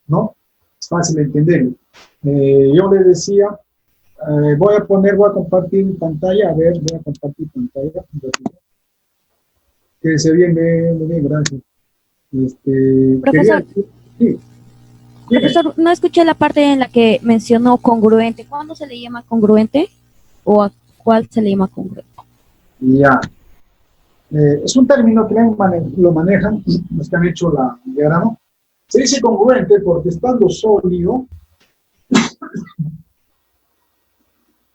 ¿no? Es fácil entenderle. Yo les decía, voy a compartir pantalla, a ver, voy a compartir pantalla. Que se bien, muy bien, gracias. Profesor, sí. Profesor, no escuché la parte en la que mencionó congruente. ¿Cuándo se le llama congruente? ¿O a cuál se le llama congruente? Ya. Es un término que lo manejan los que han hecho el diagrama. Se dice congruente porque estando sólido,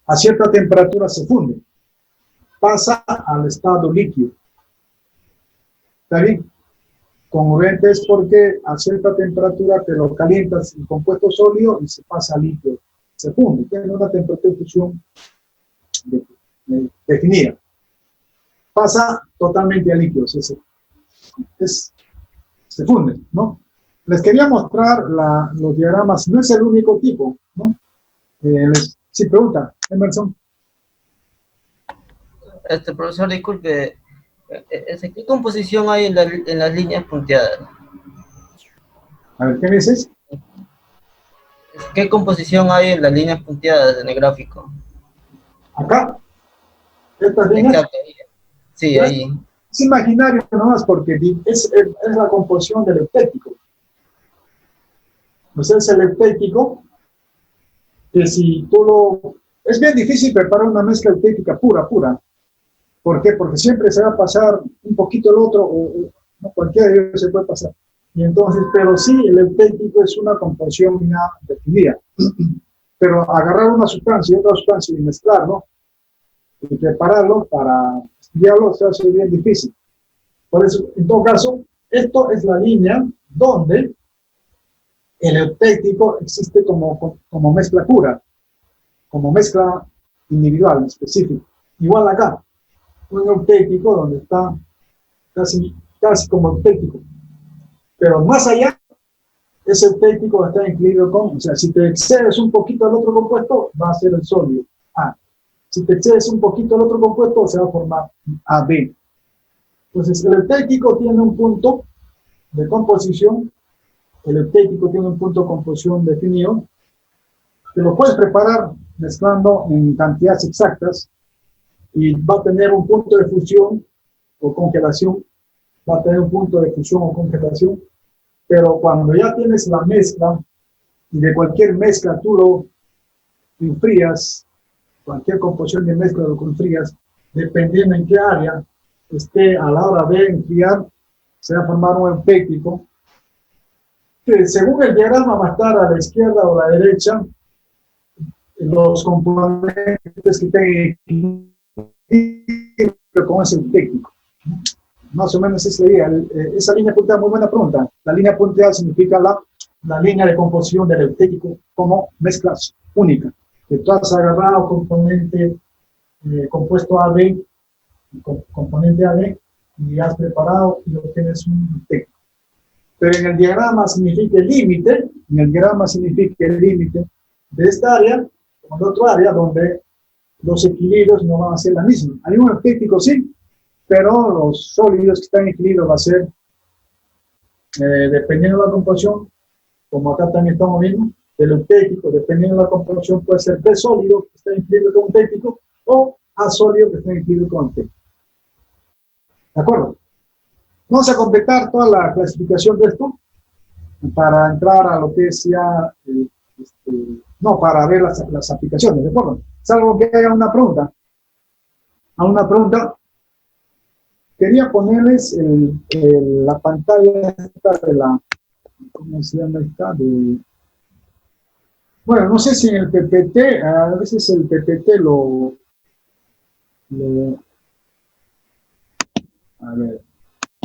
a cierta temperatura se funde. Pasa al estado líquido. ¿Está bien? Congruente es porque a cierta temperatura te lo calientas el compuesto sólido y se pasa a líquido. Se funde. Tiene una temperatura de fusión definida. Pasa totalmente a líquido. Se funde, ¿no? Les quería mostrar los diagramas. No es el único tipo, ¿no? Sí, pregunta, Emerson. Profesor, disculpe, ¿qué composición hay en las líneas punteadas? A ver, ¿qué me dices? ¿Qué composición hay en las líneas punteadas en el gráfico? Acá. Estas líneas. Exacto. Sí, ahí. Es imaginario nomás porque es la composición del eutéctico. O sea, es el eutéctico que si tú es bien difícil preparar una mezcla eutéctica pura. ¿Por qué? Porque siempre se va a pasar un poquito el otro, o no, cualquiera de ellos se puede pasar. Y entonces, pero sí, el eutéctico es una composición ya definida. Pero agarrar una sustancia y otra sustancia y mezclarlo, y prepararlo para estudiarlo, se hace bien difícil. Por eso, en todo caso, esto es la línea donde el eutéctico existe como mezcla pura, como mezcla individual, específica. Igual acá, un eutéctico donde está casi como eutéctico. Pero más allá, ese eutéctico está incluido o sea, si te excedes un poquito al otro compuesto, va a ser el sólido A. Si te excedes un poquito al otro compuesto, se va a formar AB. Entonces, el eutéctico tiene un punto de composición. El eutéctico tiene un punto de composición definido. Te lo puedes preparar mezclando en cantidades exactas y va a tener un punto de fusión o congelación. Va a tener un punto de fusión o congelación. Pero cuando ya tienes la mezcla y de cualquier mezcla tú lo enfrías, cualquier composición de mezcla lo enfrías, dependiendo en qué área esté a la hora de enfriar, se va a formar un eutéctico que según el diagrama va a estar a la izquierda o a la derecha los componentes que tengan con ese eutéctico. Más o menos esa idea. Esa línea punteada, muy buena pregunta. La línea punteada significa la línea de composición del eutéctico como mezcla única. Que tú has agarrado componente compuesto AB, componente AB, y has preparado y obtienes un técnico. Pero en el diagrama significa el límite, de esta área con el otro área donde los equilibrios no van a ser la misma. Hay un eutéctico, sí, pero los sólidos que están en equilibrio va a ser, dependiendo de la composición, como acá también estamos viendo, del eutéctico, dependiendo de la composición, puede ser B sólido que está en equilibrio con eutéctico o A sólido que está en equilibrio con eutéctico. ¿De acuerdo? Vamos a completar toda la clasificación de esto para entrar a lo que es ya, para ver las aplicaciones, ¿de acuerdo? Salvo que haya una pregunta. A una pregunta, quería ponerles la pantalla esta de la, ¿cómo se llama esta? Bueno, no sé si en el PPT, a veces el PPT a ver,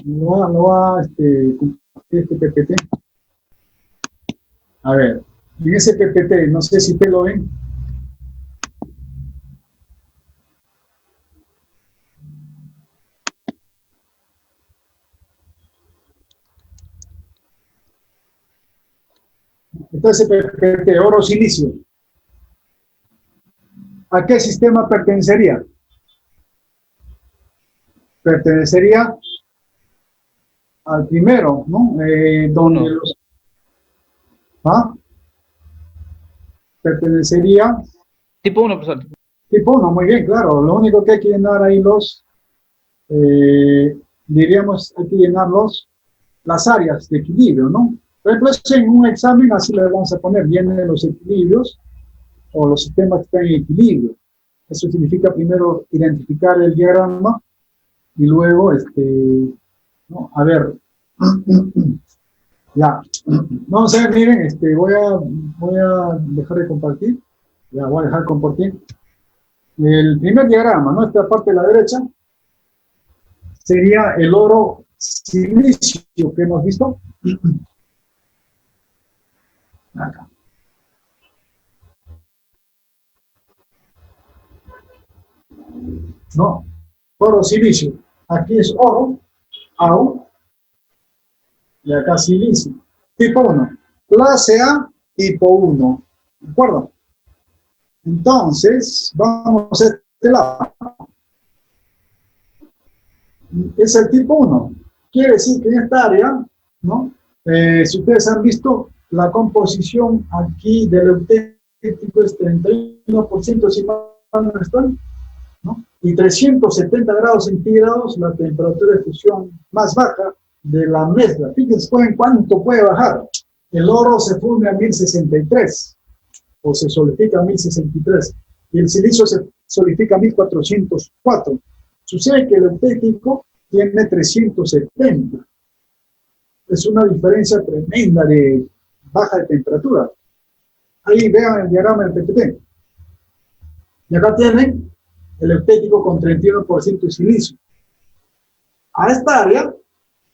no va a compartir este PPT. A ver, en ese PPT, no sé si te lo ven. Entonces, PPT, oro silicio. ¿A qué sistema pertenecería? Pertenecería al primero, ¿no? Donde los... ¿Ah? Pertenecería... Tipo 1, profesor. Tipo 1, muy bien, claro. Lo único que hay que llenar ahí diríamos, hay que llenar las áreas de equilibrio, ¿no? Por ejemplo, en un examen así le vamos a poner, llenen los equilibrios o los sistemas que están en equilibrio. Eso significa primero identificar el diagrama y luego, ¿no? A ver, ya, vamos a ver, miren, voy a dejar de compartir, ya voy a dejar de compartir. El primer diagrama, ¿no? Esta parte de la derecha, sería el oro silicio que hemos visto. Acá. No, oro silicio. Aquí es oro, AU, y acá silicio. Tipo 1. Clase A, tipo 1. ¿De acuerdo? Entonces, vamos a este lado. Es el tipo 1. Quiere decir que en esta área, ¿no? Si ustedes han visto, la composición aquí del eutéctico es 31%, si mal no estoy, ¿no? Y 370 grados centígrados la temperatura de fusión más baja de la mezcla. Fíjense cuánto puede bajar. El oro se funde a 1063 o se solidifica a 1063 y el silicio se solidifica a 1404. Sucede que el eutéctico tiene 370. Es una diferencia tremenda de baja de temperatura. Ahí vean el diagrama del PPT. Y acá tienen el eutéctico con 31% de silicio. A esta área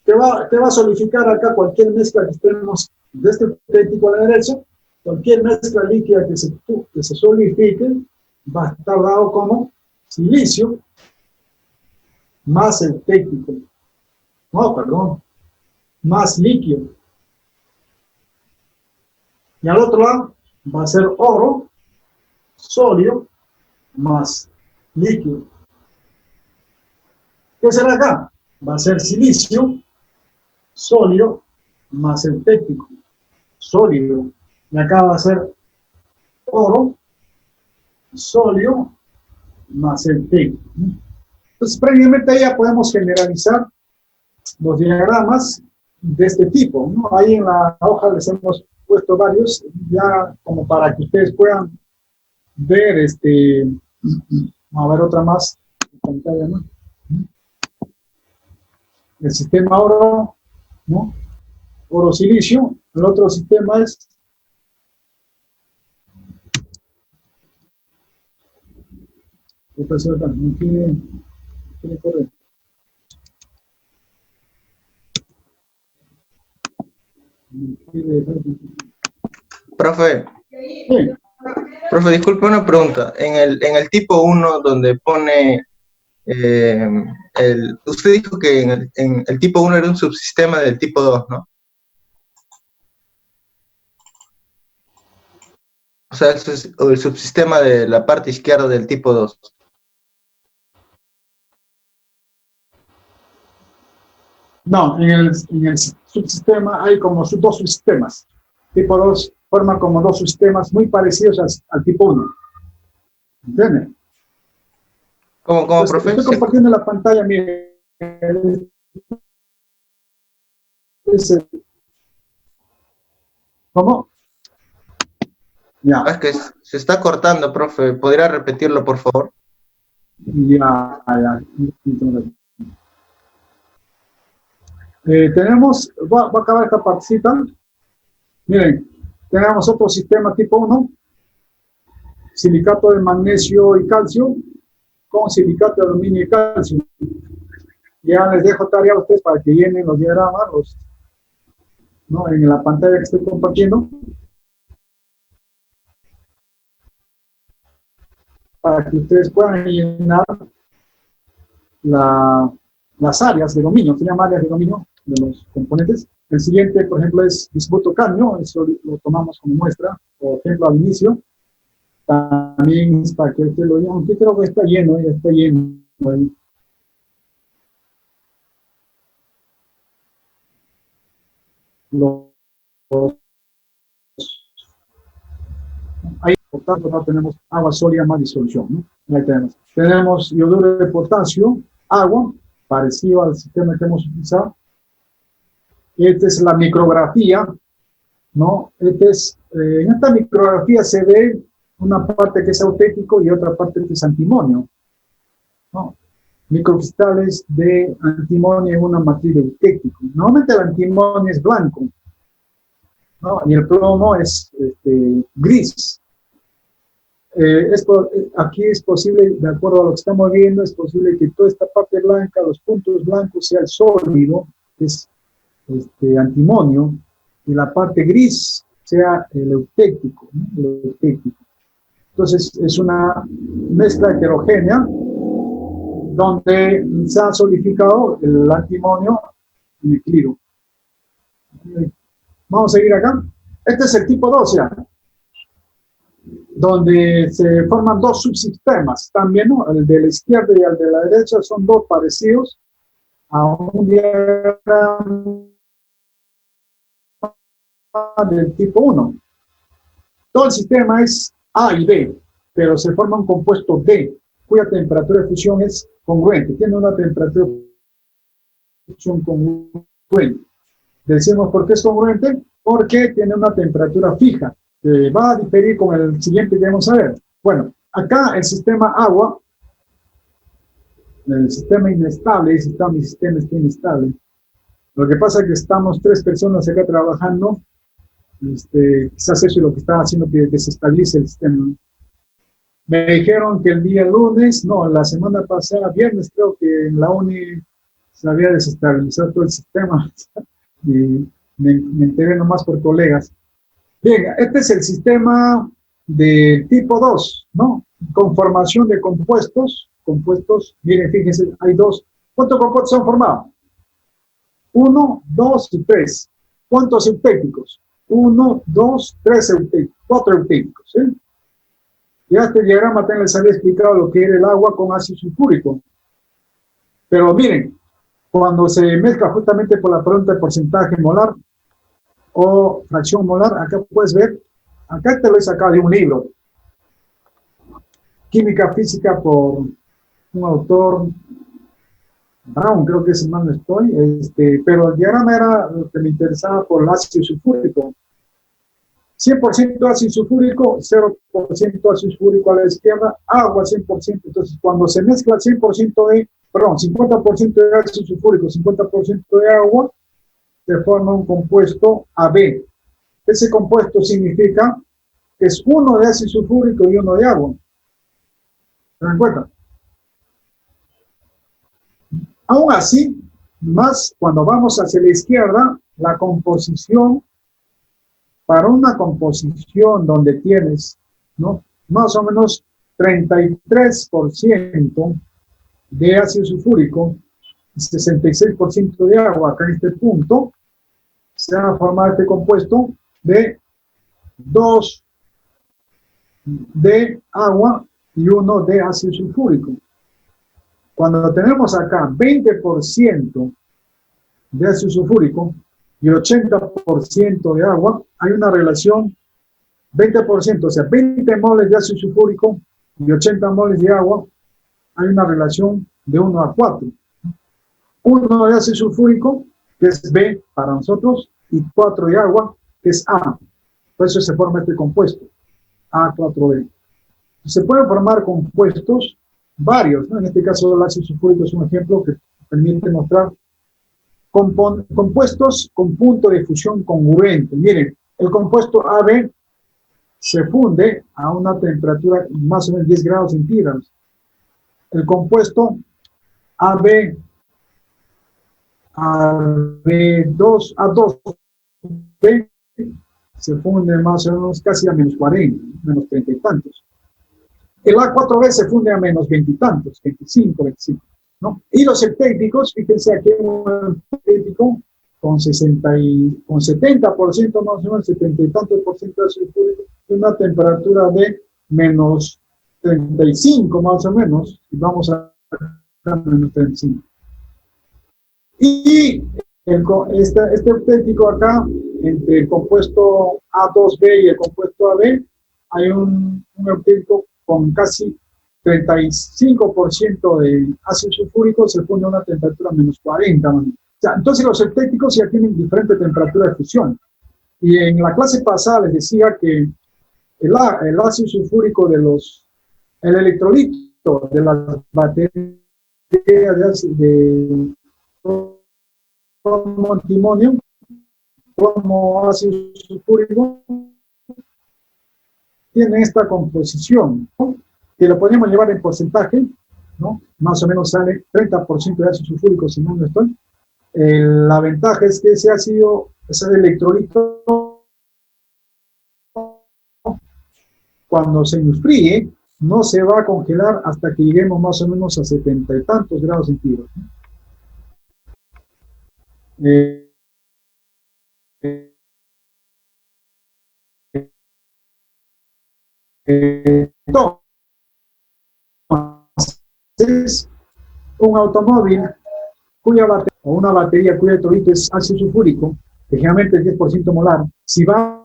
te va a solidificar acá cualquier mezcla que estemos de este eutéctico a la derecha, cualquier mezcla líquida que se solidifique va a estar dado como silicio más eutéctico. No, perdón, más líquido. Y al otro lado va a ser oro sólido más líquido. ¿Qué será acá? Va a ser silicio sólido más eutéctico. Sólido. Y acá va a ser oro sólido más eutéctico. Entonces, previamente ya podemos generalizar los diagramas de este tipo, ¿no? Ahí en la hoja les hemos puesto varios, ya como para que ustedes puedan ver, a ver otra más, pantalla, ¿no? El sistema oro, ¿no? Oro silicio. El otro sistema es no tiene correr. Profe, Sí. Profe, disculpe una pregunta. En el tipo 1 donde pone, usted dijo que en el tipo 1 era un subsistema del tipo 2, ¿no? O sea, eso es el subsistema de la parte izquierda del tipo 2. No, en el subsistema hay como dos subsistemas. Tipo 2 forma como dos subsistemas muy parecidos al tipo 1. ¿Entienden? ¿Cómo, profe? Estoy compartiendo la pantalla, mire. ¿Cómo? Ya. Es que se está cortando, profe. ¿Podría repetirlo, por favor? Ya. Tenemos, va a acabar esta partecita. Miren, tenemos otro sistema tipo 1, silicato de magnesio y calcio, con silicato de aluminio y calcio. Ya les dejo tarea a ustedes para que llenen los diagramas, ¿no? En la pantalla que estoy compartiendo, para que ustedes puedan llenar las áreas de dominio, se llama áreas de dominio de los componentes. El siguiente, por ejemplo, es bismuto cadmio, eso lo tomamos como muestra, por ejemplo, al inicio. También es para que ustedes lo vean, aunque creo que está lleno, está lleno. Ahí, por tanto, no tenemos agua sólida más disolución, ¿no? Ahí tenemos. Tenemos iodur de potasio, agua, parecido al sistema que hemos utilizado. Esta es la micrografía, ¿no? En esta micrografía se ve una parte que es auténtico y otra parte que es antimonio, ¿no? Microcristales de antimonio en una matriz de eutéctico. Normalmente el antimonio es blanco, ¿no? Y el plomo es gris. Aquí es posible, de acuerdo a lo que estamos viendo, es posible que toda esta parte blanca, los puntos blancos, sea el sólido, que es antimonio, y la parte gris sea el eutéctico, ¿no? El eutéctico. Entonces es una mezcla heterogénea donde se ha solidificado el antimonio en equilibrio. Vamos a seguir acá. Este es el tipo 2 ya, donde se forman dos subsistemas también, ¿no? El de la izquierda y el de la derecha son dos parecidos a un diagrama del tipo 1. Todo el sistema es A y B, pero se forma un compuesto D, cuya temperatura de fusión es congruente, tiene una temperatura de fusión congruente. Decimos por qué es congruente, porque tiene una temperatura fija, que va a diferir con el siguiente que vamos a ver. Bueno, acá el sistema agua, el sistema inestable, mi sistema está inestable. Lo que pasa es que estamos 3 personas acá trabajando, quizás eso es lo que está haciendo que se estabilice el sistema. Me dijeron que el día lunes, no, la semana pasada, viernes, creo que en la uni se había desestabilizado todo el sistema. Y me enteré nomás por colegas. Bien, este es el sistema de tipo 2, ¿no? Conformación de compuestos. Miren, fíjense, hay dos. ¿Cuántos compuestos han formado? 1, 2 y 3. ¿Cuántos eutécticos? 1, 2, 3 eutécticos. 4 eutécticos, ¿sí? Ya este diagrama también les había explicado lo que era el agua con ácido sulfúrico. Pero miren, cuando se mezcla justamente por la pregunta de porcentaje molar o fracción molar, acá puedes ver, acá te lo he sacado de un libro, Química Física por un autor, Brown, creo que es el más no estoy, pero el diagrama era lo que me interesaba por el ácido sulfúrico. 100% ácido sulfúrico, 0% ácido sulfúrico a la izquierda, agua 100%. Entonces, cuando se mezcla 50% de ácido sulfúrico, 50% de agua, se forma un compuesto AB. Ese compuesto significa que es uno de ácido sulfúrico y uno de agua. ¿Se dan cuenta? Aún así, más cuando vamos hacia la izquierda, la composición, para una composición donde tienes, ¿no?, más o menos 33% de ácido sulfúrico y 66% de agua. Acá en este punto se va a formar este compuesto de 2 de agua y 1 de ácido sulfúrico. Cuando tenemos acá 20% de ácido sulfúrico y 80% de agua, hay una relación 20%, o sea, 20 moles de ácido sulfúrico y 80 moles de agua, hay una relación de 1 a 4. 1 de ácido sulfúrico, que es B para nosotros, y 4 de agua, que es A. Por eso se forma este compuesto, A4B. Se pueden formar compuestos varios, ¿no? En este caso el ácido sulfúrico es un ejemplo que permite mostrar compuestos con punto de fusión congruente. Miren, el compuesto AB se funde a una temperatura más o menos 10 grados centígrados. El compuesto AB, A2B se funde más o menos casi a menos 40, menos 30 y tantos. El A4B se funde a menos 20 y tantos, 25, 25, ¿no? Y los eptéticos, fíjense aquí un eptético con 70% más o menos, 70 y tantos por ciento de ácido sulfúrico, una temperatura de menos 35 más o menos, y vamos a menos 35. Y este eptético acá, entre el compuesto A2B y el compuesto AB, hay un eptético con casi 35% de ácido sulfúrico, se funde a una temperatura menos 40. O sea, entonces los eptéticos ya tienen diferente temperatura de fusión. Y en la clase pasada les decía que el ácido sulfúrico el electrolito de las baterías de cromo antimonio, como ácido sulfúrico, tiene esta composición, ¿no? Que lo podemos llevar en porcentaje, ¿no? Más o menos sale 30% de ácido sulfúrico, si no estoy. La ventaja es que ese electrolito, cuando se enfríe, no se va a congelar hasta que lleguemos más o menos a 70 y tantos grados centígrados. Entonces, un automóvil cuya batería, o una batería cuyo electrolito es ácido sulfúrico, que generalmente es 10% molar, si va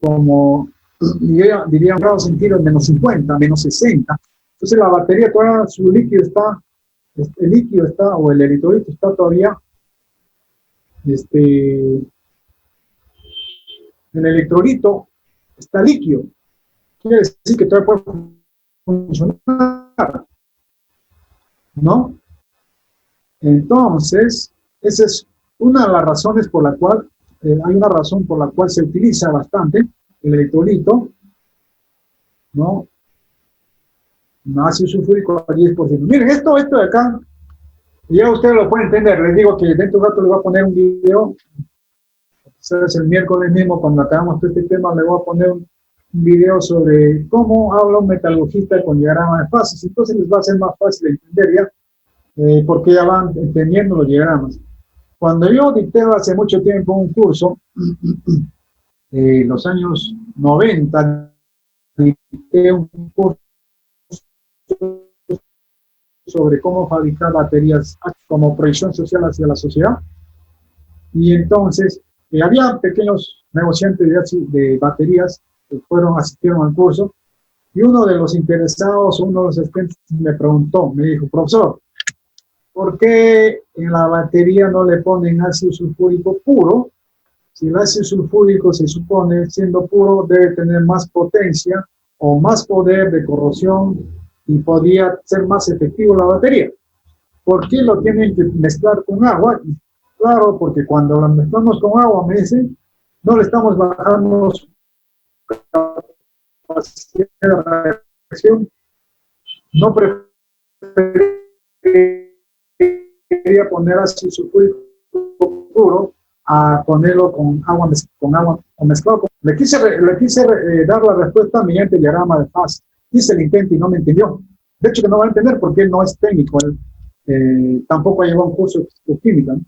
como diría grados centígrados, menos 50, menos 60, entonces la batería todavía, su líquido está, el líquido está, o el electrolito está todavía, el electrolito está líquido, quiere decir que todavía puede funcionar, ¿no? Entonces, esa es una de las razones por la cual, hay una razón por la cual se utiliza bastante el electrolito, ¿no? Ácido sulfúrico a 10%. Miren, esto de acá, ya ustedes lo pueden entender. Les digo que dentro de un rato les voy a poner un video, quizás el miércoles mismo, cuando acabamos todo este tema, les voy a poner un video sobre cómo habla un metalurgista con diagramas de fases. Entonces les va a ser más fácil de entender ya, porque ya van entendiendo los diagramas. Cuando yo dicté hace mucho tiempo un curso, en los años 90, dicté un curso sobre cómo fabricar baterías como proyección social hacia la sociedad. Y entonces, había pequeños negociantes de baterías que asistieron al curso, y uno de los interesados, uno de los asistentes me preguntó, me dijo: profesor, ¿por qué en la batería no le ponen ácido sulfúrico puro? Si el ácido sulfúrico se supone, siendo puro, debe tener más potencia o más poder de corrosión y podría ser más efectivo la batería. ¿Por qué lo tienen que mezclar con agua? Claro, porque cuando lo mezclamos con agua, me dicen, no le estamos bajando su capacidad de reacción, no preferimos quería poner ácido sulfúrico puro a ponerlo con agua o mezclado. Le quise dar la respuesta mediante el diagrama de fase. Hice el intento y no me entendió. De hecho, que no va a entender porque él no es técnico. Él tampoco ha llevado un curso de química, ¿no?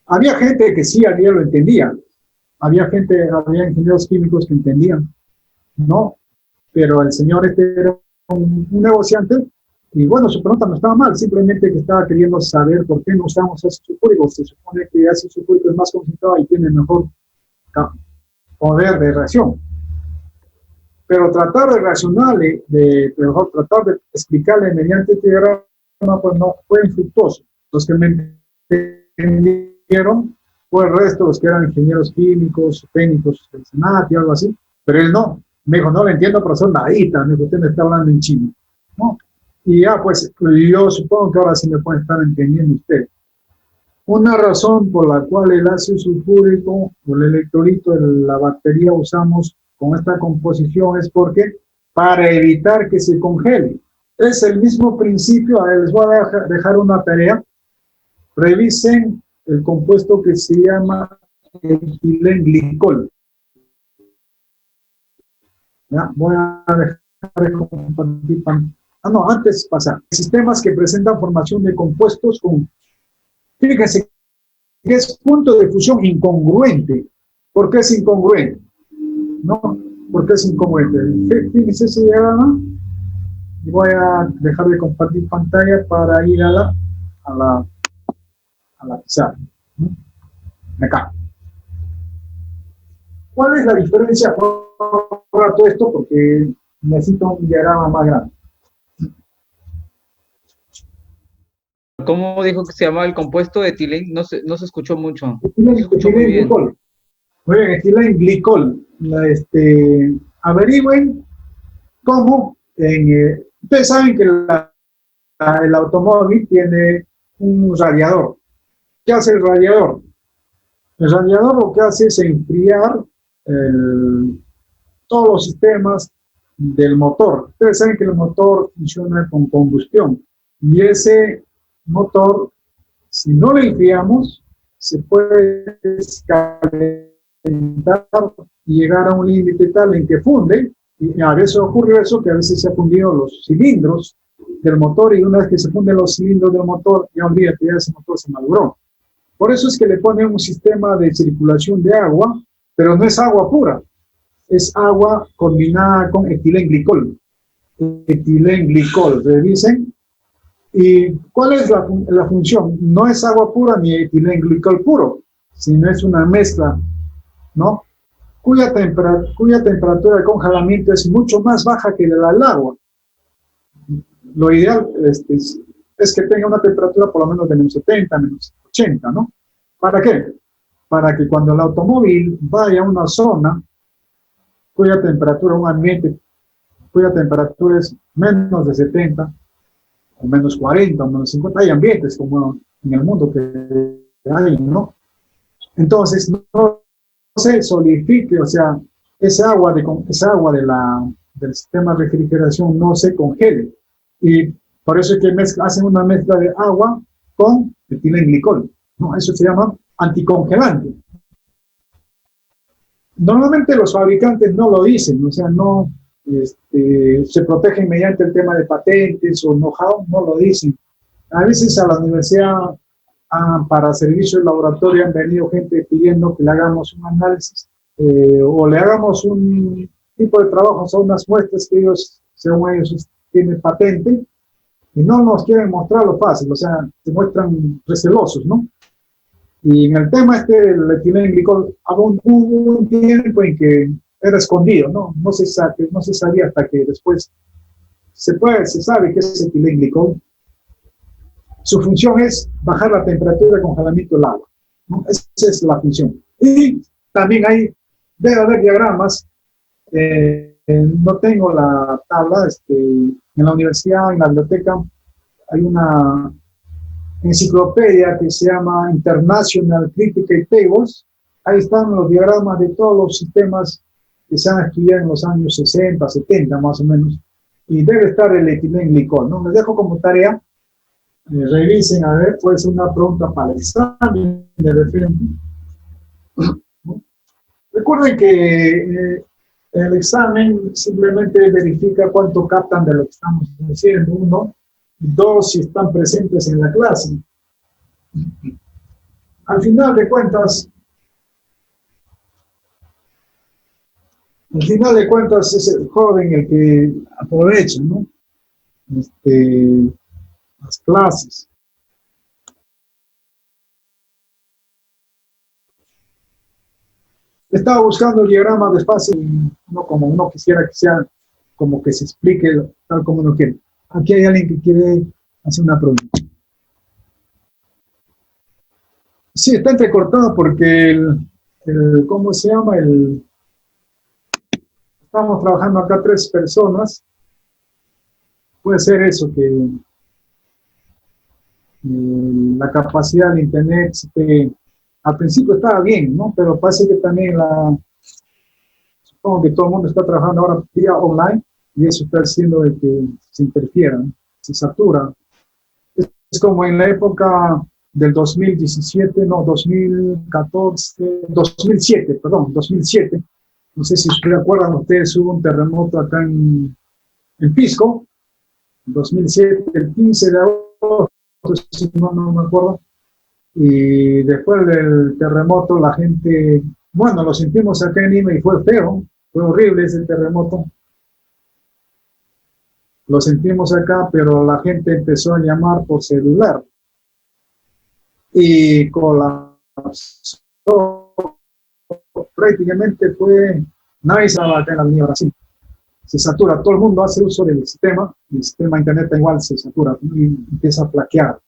Había gente que sí, lo entendía. Había ingenieros químicos que entendían, ¿no? Pero el señor era un negociante y bueno, su pregunta no estaba mal, simplemente que estaba queriendo saber por qué no usamos ácido sulfúrico. Se supone que ácido sulfúrico es más concentrado y tiene mejor poder de reacción. Pero tratar de racionarle, tratar de explicarle mediante este diagrama, pues no fue infructuoso. Los que me entendieron fue el resto, los que eran ingenieros químicos, técnicos del SENAT y algo así, pero él no. Me dijo, no le entiendo, profesor, nadita, me dijo, usted me está hablando en chino, ¿no? Y ya, pues, yo supongo que ahora sí me puede estar entendiendo usted. Una razón por la cual el ácido sulfúrico o el electrolito de la batería usamos con esta composición es porque para evitar que se congele. Es el mismo principio. A ver, les voy a dejar una tarea. Revisen el compuesto que se llama etilenglicol. Ya, voy a dejar de compartir. Antes pasar. Sistemas que presentan formación de compuestos con, fíjense, que es punto de fusión incongruente. ¿Por qué es incongruente? ¿No? ¿Por qué es incongruente? Fíjense ese diagrama. Y voy a dejar de compartir pantalla para ir a la pizarra. Acá. ¿Cuál es la diferencia? Ahora todo esto porque necesito un diagrama más grande. ¿Cómo dijo que se llamaba el compuesto de etilén? No se escuchó mucho. Se escuchó muy bien. Muy bien, etilenglicol. Averigüen cómo ustedes saben que el automóvil tiene un radiador. ¿Qué hace el radiador? El radiador lo que hace es enfriar todos los sistemas del motor. Ustedes saben que el motor funciona con combustión y ese motor, si no lo enfriamos, se puede calentar y llegar a un límite tal en que funde, y a veces ocurre eso, que a veces se han fundido los cilindros del motor y una vez que se funden los cilindros del motor, ya olvídate, ya ese motor se maduró. Por eso es que le ponen un sistema de circulación de agua, pero no es agua pura, es agua combinada con etilenglicol. Etilenglicol, revisen. ¿Y cuál es la función? No es agua pura ni etilenglicol puro, sino es una mezcla, ¿no? Cuya temperatura de congelamiento es mucho más baja que la del agua. Lo ideal es que tenga una temperatura por lo menos de menos 70, menos 80, ¿no? ¿Para qué? Para que cuando el automóvil vaya a una zona cuya temperatura, un ambiente cuya temperatura es menos de 70, o menos 40, o menos 50, hay ambientes como en el mundo que hay, ¿no? Entonces, no se solidifique, o sea, esa agua del sistema de refrigeración no se congele. Y por eso es que hacen una mezcla de agua con etilenglicol, ¿no? Eso se llama anticongelante. Normalmente los fabricantes no lo dicen, o sea, no se protegen mediante el tema de patentes o know-how, no lo dicen. A veces a la universidad para servicio de laboratorio han venido gente pidiendo que le hagamos un análisis o le hagamos un tipo de trabajo, son unas muestras que ellos, según ellos, tienen patente y no nos quieren mostrar lo fácil, o sea, se muestran recelosos, ¿no? Y en el tema del etilenglicol, hubo un tiempo en que era escondido, ¿no? No se sabía hasta que después se sabe que es etilenglicol. Su función es bajar la temperatura de congelamiento del agua, ¿no? Esa es la función. Y también debe haber diagramas. No tengo la tabla. En la universidad, en la biblioteca, hay una enciclopedia que se llama International Critical Tables. Ahí están los diagramas de todos los sistemas que se han estudiado en los años 60, 70 más o menos. Y debe estar el etilenglicol, ¿no? Les dejo como tarea revisen, a ver, puede ser una pregunta para el examen de referente. Recuerden que el examen simplemente verifica cuánto captan de lo que estamos diciendo, uno, dos, si están presentes en la clase. Al final de cuentas, es el joven el que aprovecha, ¿no? Las clases. Estaba buscando el diagrama despacio, no como uno quisiera que sea, como que se explique tal como uno quiere. Aquí hay alguien que quiere hacer una pregunta. Sí, está entrecortado porque ¿cómo se llama? Estamos trabajando acá 3 personas. Puede ser eso, que la capacidad de internet al principio estaba bien, ¿no? Pero parece que también supongo que todo el mundo está trabajando ahora vía online y eso está haciendo de que se interfiera, ¿no? Se satura. Es como en la época del 2017, no, 2014, 2007, perdón, 2007. No sé si se acuerdan ustedes, hubo un terremoto acá en Pisco, en 2007, el 15 de agosto, si no me acuerdo. Y después del terremoto la gente, bueno, lo sentimos acá en Lima y fue feo, fue horrible ese terremoto. Lo sentimos acá, pero la gente empezó a llamar por celular. Y colapsó, prácticamente nadie estaba acá en la Avenida Brasil. Se satura, todo el mundo hace uso del sistema, el sistema internet igual se satura y empieza a flaquear.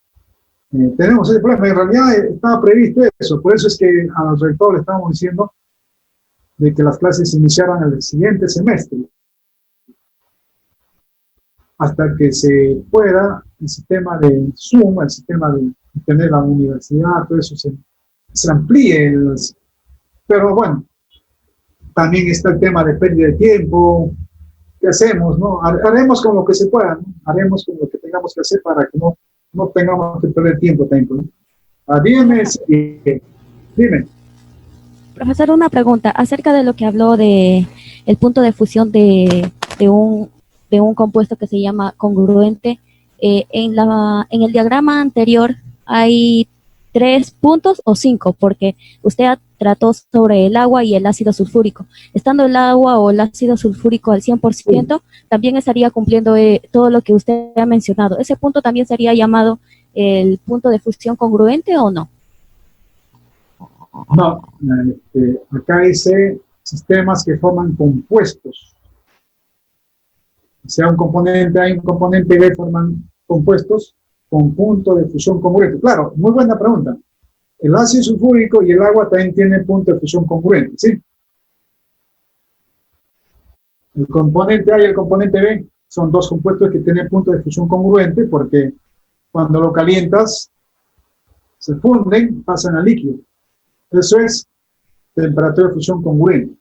Tenemos ese problema, en realidad estaba previsto eso, por eso es que al rector le estábamos diciendo de que las clases se iniciaran el siguiente semestre, hasta que se pueda el sistema de Zoom, el sistema de tener la universidad, todo eso se amplíe. Pero bueno, también está el tema de pérdida de tiempo. ¿Qué hacemos, no? Haremos con lo que se pueda, ¿no? Haremos con lo que tengamos que hacer para que no tengamos que perder tiempo también, ¿no? Dime. Profesor, una pregunta acerca de lo que habló de el punto de fusión de un compuesto que se llama congruente. En el diagrama anterior hay 3 puntos o 5, porque usted trató sobre el agua y el ácido sulfúrico. Estando el agua o el ácido sulfúrico al 100%, también estaría cumpliendo todo lo que usted ha mencionado. ¿Ese punto también sería llamado el punto de fusión congruente o no? No, acá dice sistemas que forman compuestos. O sea, un componente A y un componente B forman compuestos con punto de fusión congruente. Claro, muy buena pregunta. El ácido sulfúrico y el agua también tienen punto de fusión congruente, ¿sí? El componente A y el componente B son 2 compuestos que tienen punto de fusión congruente porque cuando lo calientas, se funden, pasan a líquido. Eso es temperatura de fusión congruente.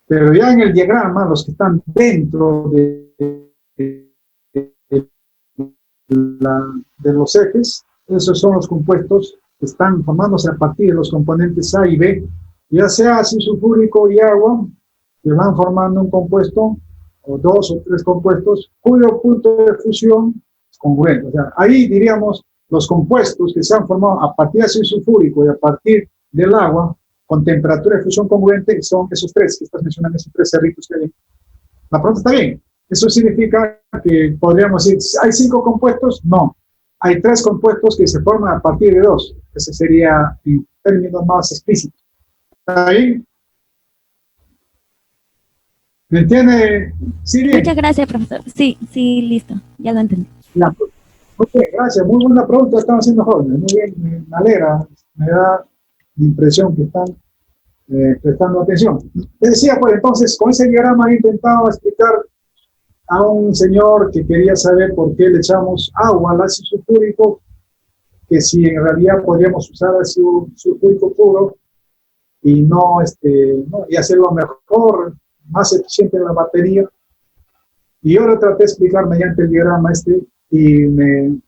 Pero ya en el diagrama, los que están dentro de los ejes, esos son los compuestos que están formándose a partir de los componentes A y B, ya sea ácido sulfúrico y agua, que van formando un compuesto, o 2 o 3 compuestos, cuyo punto de fusión es congruente. O sea, ahí diríamos los compuestos que se han formado a partir de ácido sulfúrico y a partir del agua, con temperatura de fusión congruente, son esos 3 que estás mencionando, esos 3 cerritos que hay. La pregunta está bien. ¿Eso significa que podríamos decir, hay 5 compuestos? No. Hay 3 compuestos que se forman a partir de 2. Ese sería en términos más explícitos. ¿Está bien? ¿Me entiende, Siri? Muchas gracias, profesor. Sí, listo. Ya lo entendí. Ok, gracias. Muy buena pregunta están haciendo jóvenes. Muy bien, me alegra. Me da la impresión que están prestando atención. Les decía, pues entonces, con ese diagrama he intentado explicar a un señor que quería saber por qué le echamos agua al ácido sulfúrico, que si en realidad podríamos usar ácido sulfúrico puro y no, y hacerlo mejor, más eficiente en la batería. Y yo lo traté de explicar mediante el diagrama y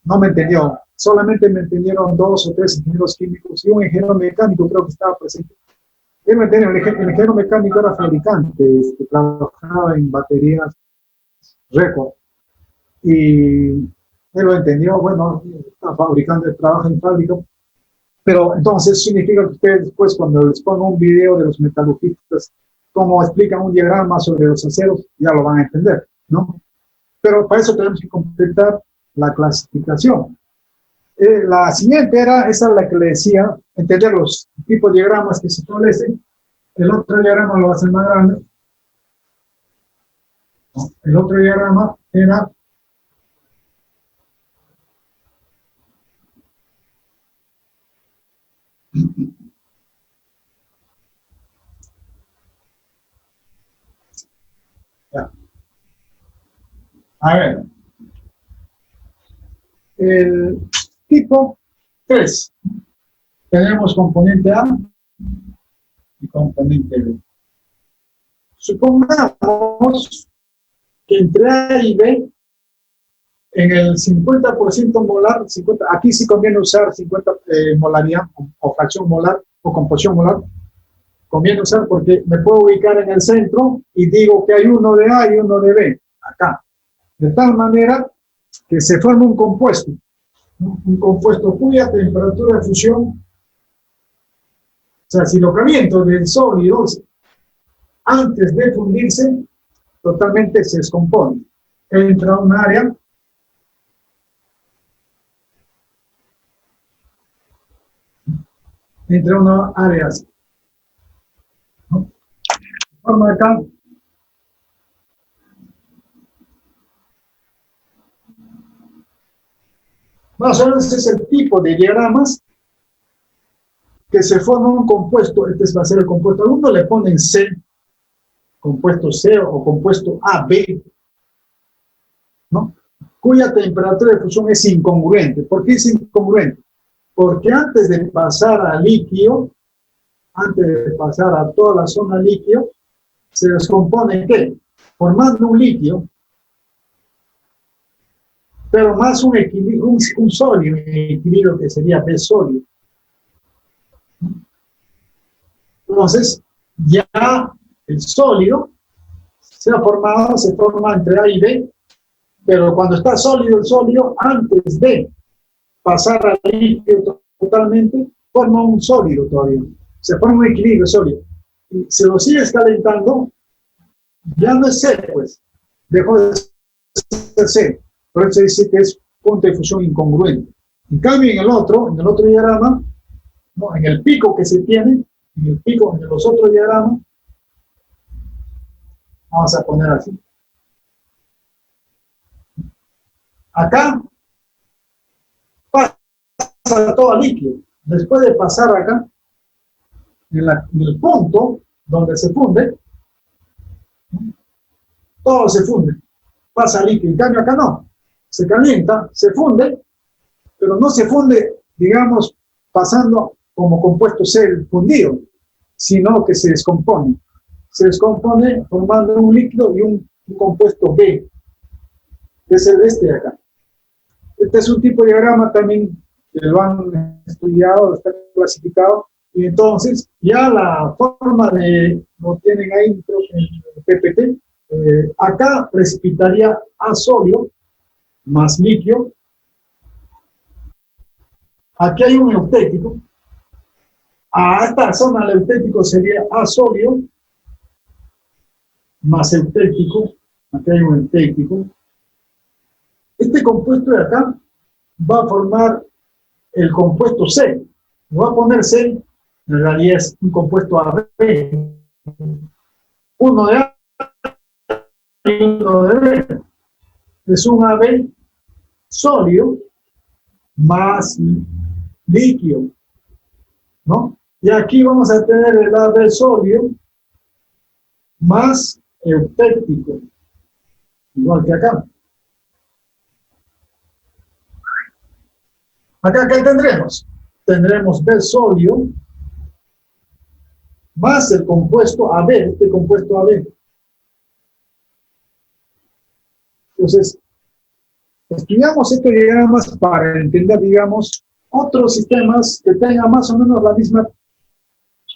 no me entendió. solamente me entendieron 2 o 3 ingenieros químicos y un ingeniero mecánico creo que estaba presente. Él me entendió, el ingeniero mecánico era fabricante, trabajaba en baterías récord. Y él lo entendió, bueno, está fabricante, trabaja en fábrica. Pero entonces significa que ustedes después, cuando les pongo un video de los metalurgistas, cómo explican un diagrama sobre los aceros, ya lo van a entender, ¿no? Pero para eso tenemos que completar la clasificación. La siguiente era, esa es la que le decía, entender los tipos de diagramas que se establecen. El otro diagrama lo va a hacer más grande. ¿No? El otro diagrama era ya. A ver, el tipo 3, tenemos componente A y componente B. Supongamos que entre A y B, en el 50% molar, aquí sí conviene usar 50 molaridad o fracción molar o composición molar, conviene usar porque me puedo ubicar en el centro y digo que hay uno de A y uno de B, acá. De tal manera que se forma un compuesto, ¿no? Un compuesto cuya temperatura de fusión, o sea, si lo caliento del sólido, antes de fundirse, totalmente se descompone. Entra a un área así, ¿no? Forma acá. Más o menos es el tipo de diagramas que se forma un compuesto. Este va a ser el compuesto. Algunos le ponen C, compuesto C o compuesto AB, ¿no? Cuya temperatura de fusión es incongruente. ¿Por qué es incongruente? Porque antes de pasar a líquido, antes de pasar a toda la zona líquido, se descompone ¿qué? Formando un líquido, pero más un equilibrio, un sólido, un equilibrio que sería B sólido. Entonces, ya el sólido se ha formado, se forma entre A y B, pero cuando está sólido el sólido, antes de pasar al líquido totalmente, forma un sólido todavía. Se forma un equilibrio sólido. Y si lo sigues calentando, ya no es C, pues. Dejó de ser C. Por eso se dice que es punto de fusión incongruente. En cambio, en el otro diagrama, ¿no? En el pico que se tiene, en el pico de los otros diagramas, vamos a poner así. Acá pasa todo a líquido. Después de pasar acá, en el punto donde se funde, ¿no? Todo se funde, pasa a líquido. En cambio acá no. Se calienta, se funde, pero no se funde, digamos, pasando como compuesto C fundido, sino que se descompone. Se descompone formando un líquido y un compuesto B, que es el de acá. Este es un tipo de diagrama también que lo han estudiado, está clasificado, y entonces ya la forma de, lo tienen ahí creo que en el PPT, acá precipitaría A sólido más líquido. Aquí hay un eutético. A esta zona del eutético sería A sólido más eutético. Aquí hay un eutético. Este compuesto de acá va a formar el compuesto C. Lo va a poner C, en realidad es un compuesto AB. Uno de A y uno de B. Es un AB sólido más líquido, ¿no? Y aquí vamos a tener el AB sólido más eutético, igual que acá. Acá, ¿qué tendremos? Tendremos B sólido más el compuesto AB, este compuesto AB. Entonces, estudiamos estos diagramas para entender, digamos, otros sistemas que tengan más o menos la misma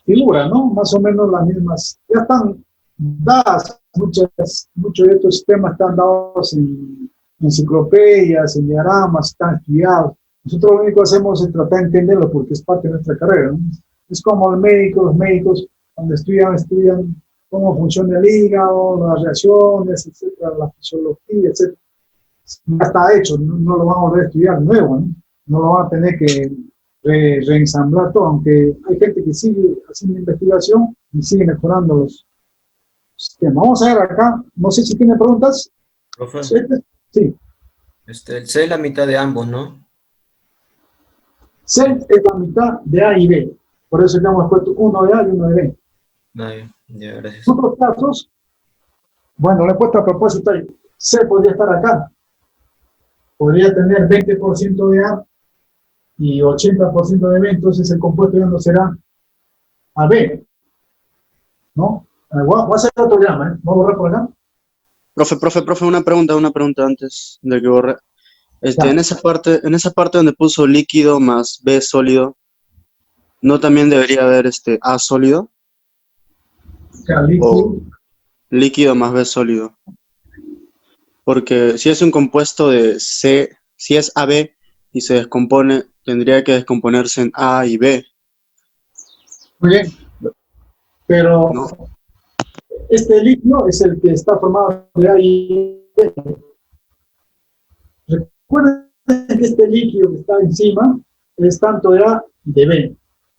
figura, ¿no? Más o menos las mismas. Ya están dadas, muchos de estos sistemas están dados en enciclopedias, en diagramas, están estudiados. Nosotros lo único que hacemos es tratar de entenderlo porque es parte de nuestra carrera, ¿no? Es como los médicos cuando estudian cómo funciona el hígado, las reacciones, etcétera, la fisiología, etcétera. Ya está hecho, no lo van a volver a estudiar nuevo, ¿no? No lo van a tener que reensamblar todo, aunque hay gente que sigue haciendo investigación y sigue mejorando los sistemas. Vamos a ver acá, no sé si tiene preguntas. Profe, Sí. el C es la mitad de ambos, ¿no? C es la mitad de A y B, por eso le hemos puesto uno de A y uno de B. Ya, gracias. En otros casos, bueno, le he puesto a propósito ahí, C podría estar acá, podría tener 20% de A y 80% de B, entonces el compuesto ya no será AB, ¿no? Voy a hacer otro diagrama, ¿eh? Voy a borrar por acá. Profe, una pregunta antes de que borre. Ya. En esa parte donde puso líquido más B sólido, ¿no también debería haber A sólido? O sea, líquido. Líquido más B sólido. Porque si es un compuesto de C, si es AB y se descompone, tendría que descomponerse en A y B. Muy bien. Pero ¿No? este líquido es el que está formado de A y B. Recuerden que este líquido que está encima es tanto de A y de B.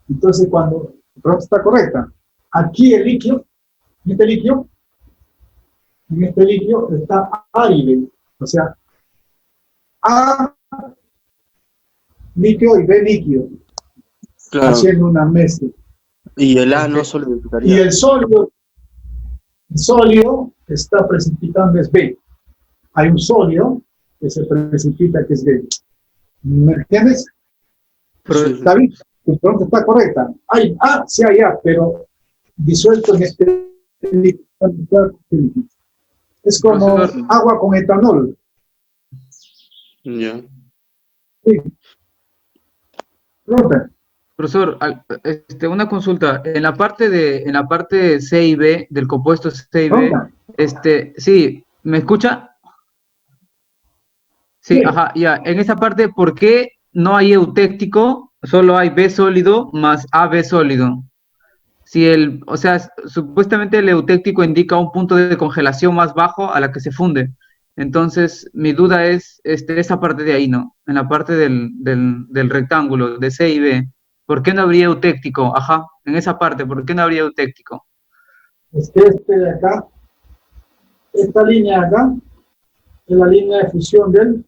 Entonces, cuando la pregunta está correcta, aquí el líquido, en este líquido está A y B. O sea, A líquido y B líquido. Claro. Haciendo una mezcla. Y el A no Y solidificaría. el sólido que está precipitando es B. Hay un sólido que se precipita que es B. ¿Me entiendes? Pero, ¿Está bien? Tu pregunta está correcta. Hay A, sí hay A, pero disuelto en este líquido. Es como Profesor. agua con etanol. ya. Sí. Pregunta. Profesor, una consulta. En la parte C y B, del compuesto C y B, Pregunta. sí, ¿me escucha? Sí, Sí. ajá, ya. En esa parte, ¿por qué no hay eutéctico? Solo hay B sólido más AB sólido. O sea, supuestamente el eutéctico indica un punto de congelación más bajo a la que se funde. Entonces, mi duda es esa parte de ahí, ¿no? En la parte del rectángulo de C y B. ¿Por qué no habría eutéctico? Ajá, en esa parte, ¿por qué no habría eutéctico? Es que este de acá, esta línea de acá, es la línea de fusión del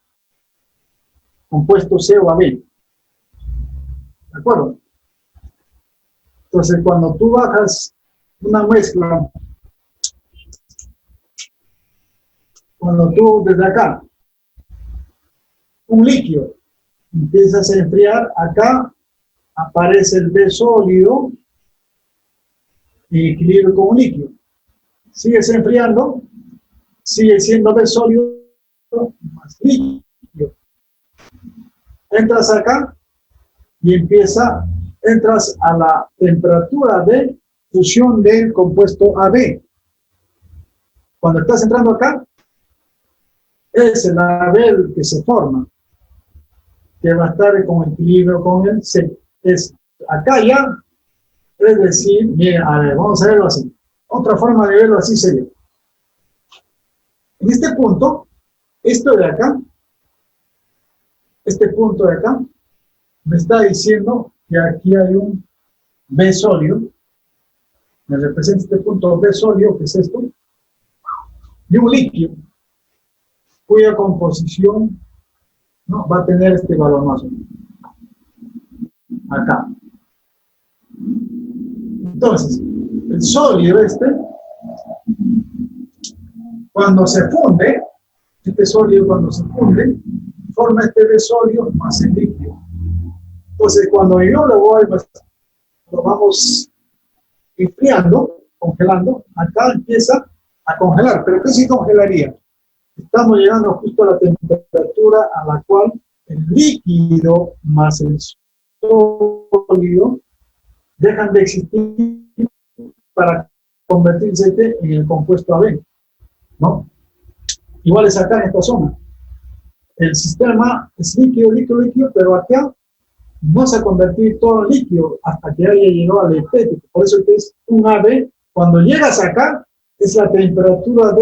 compuesto C o AB. ¿De acuerdo? Entonces, cuando tú bajas una mezcla, cuando tú desde acá, un líquido, empiezas a enfriar, acá aparece el B sólido en equilibrio con un líquido. Sigues enfriando, sigue siendo B sólido más líquido. Entras acá y entras a la temperatura de fusión del compuesto AB. Cuando estás entrando acá, es el AB el que se forma, que va a estar con equilibrio con el C. Es acá ya, es decir, mira, a ver, vamos a verlo así. Otra forma de verlo así sería. En este punto, esto de acá, este punto de acá, me está diciendo que aquí hay un B sólido, me representa este punto B sólido, que es esto, y un líquido, cuya composición, ¿no?, va a tener este valor más o menos. Acá. Entonces, el sólido cuando se funde, este sólido cuando se funde, forma este B sólido más el líquido. Entonces, cuando yo lo vamos enfriando, congelando, acá empieza a congelar. ¿Pero qué se congelaría? estamos llegando justo a la temperatura a la cual el líquido más el sólido dejan de existir para convertirse en el compuesto AB, ¿no? Igual es acá en esta zona. El sistema es líquido, líquido, líquido, pero acá no se ha convertido todo en líquido hasta que haya llegado al estético. Por eso que es un AB. Cuando llegas acá, es la temperatura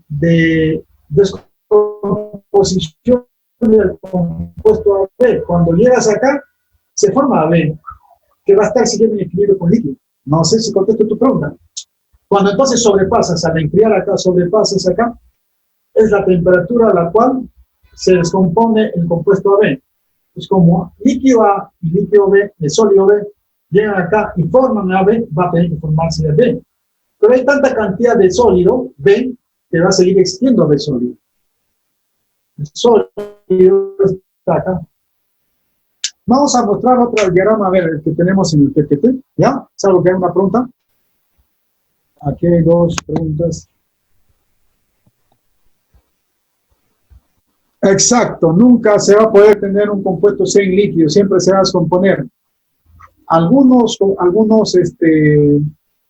de descomposición del compuesto AB. Cuando llegas acá, se forma AB, que va a estar siguiendo en equilibrio con líquido. No sé si contesto tu pregunta. Cuando entonces sobrepasas, al enfriar acá, sobrepasas acá, es la temperatura a la cual se descompone el compuesto AB. Es como líquido A y líquido B, el sólido B, llegan acá y forman AB, va a tener que formarse AB. Pero hay tanta cantidad de sólido B que va a seguir existiendo AB sólido. El sólido está acá. Vamos a mostrar otro diagrama, a ver, el que tenemos en el PPT, ¿ya? ¿Salvo que hay una pregunta? Aquí hay dos preguntas. Exacto, nunca se va a poder tener un compuesto C en líquido, siempre se va a descomponer. Algunos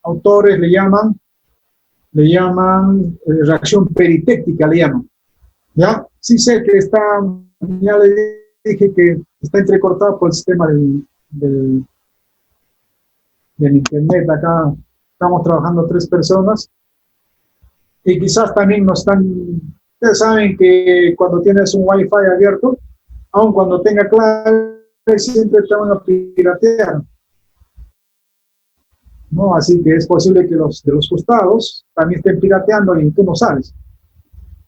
autores le llaman reacción peritéctica, le llaman. ¿Ya? Sí sé que está, ya le dije que está entrecortado por el sistema del internet. Acá estamos trabajando 3 personas y quizás también nos están. Ustedes saben que cuando tienes un Wi-Fi abierto, aun cuando tenga clave, siempre te van a piratear, ¿no? Así que es posible que los de los costados también estén pirateando y tú no sabes.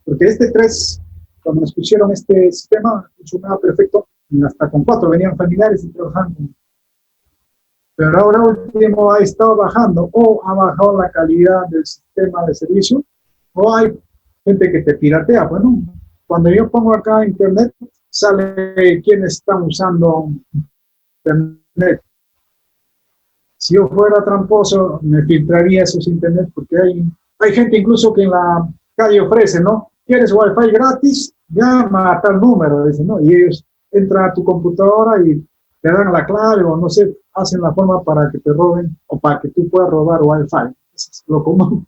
Porque este 3, cuando nos pusieron este sistema, funcionaba perfecto, hasta con 4 venían familiares y trabajando. Pero ahora último ha estado bajando, o ha bajado la calidad del sistema de servicio, o hay gente que te piratea. Bueno, cuando yo pongo acá internet, sale quiénes están usando internet. Si yo fuera tramposo, me filtraría esos internet, porque hay gente incluso que en la calle ofrece, ¿no? ¿Quieres Wi-Fi gratis? Llama a tal número, dice, ¿no? Y ellos entran a tu computadora y te dan la clave, o no sé, hacen la forma para que te roben, o para que tú puedas robar Wi-Fi. Eso es lo común.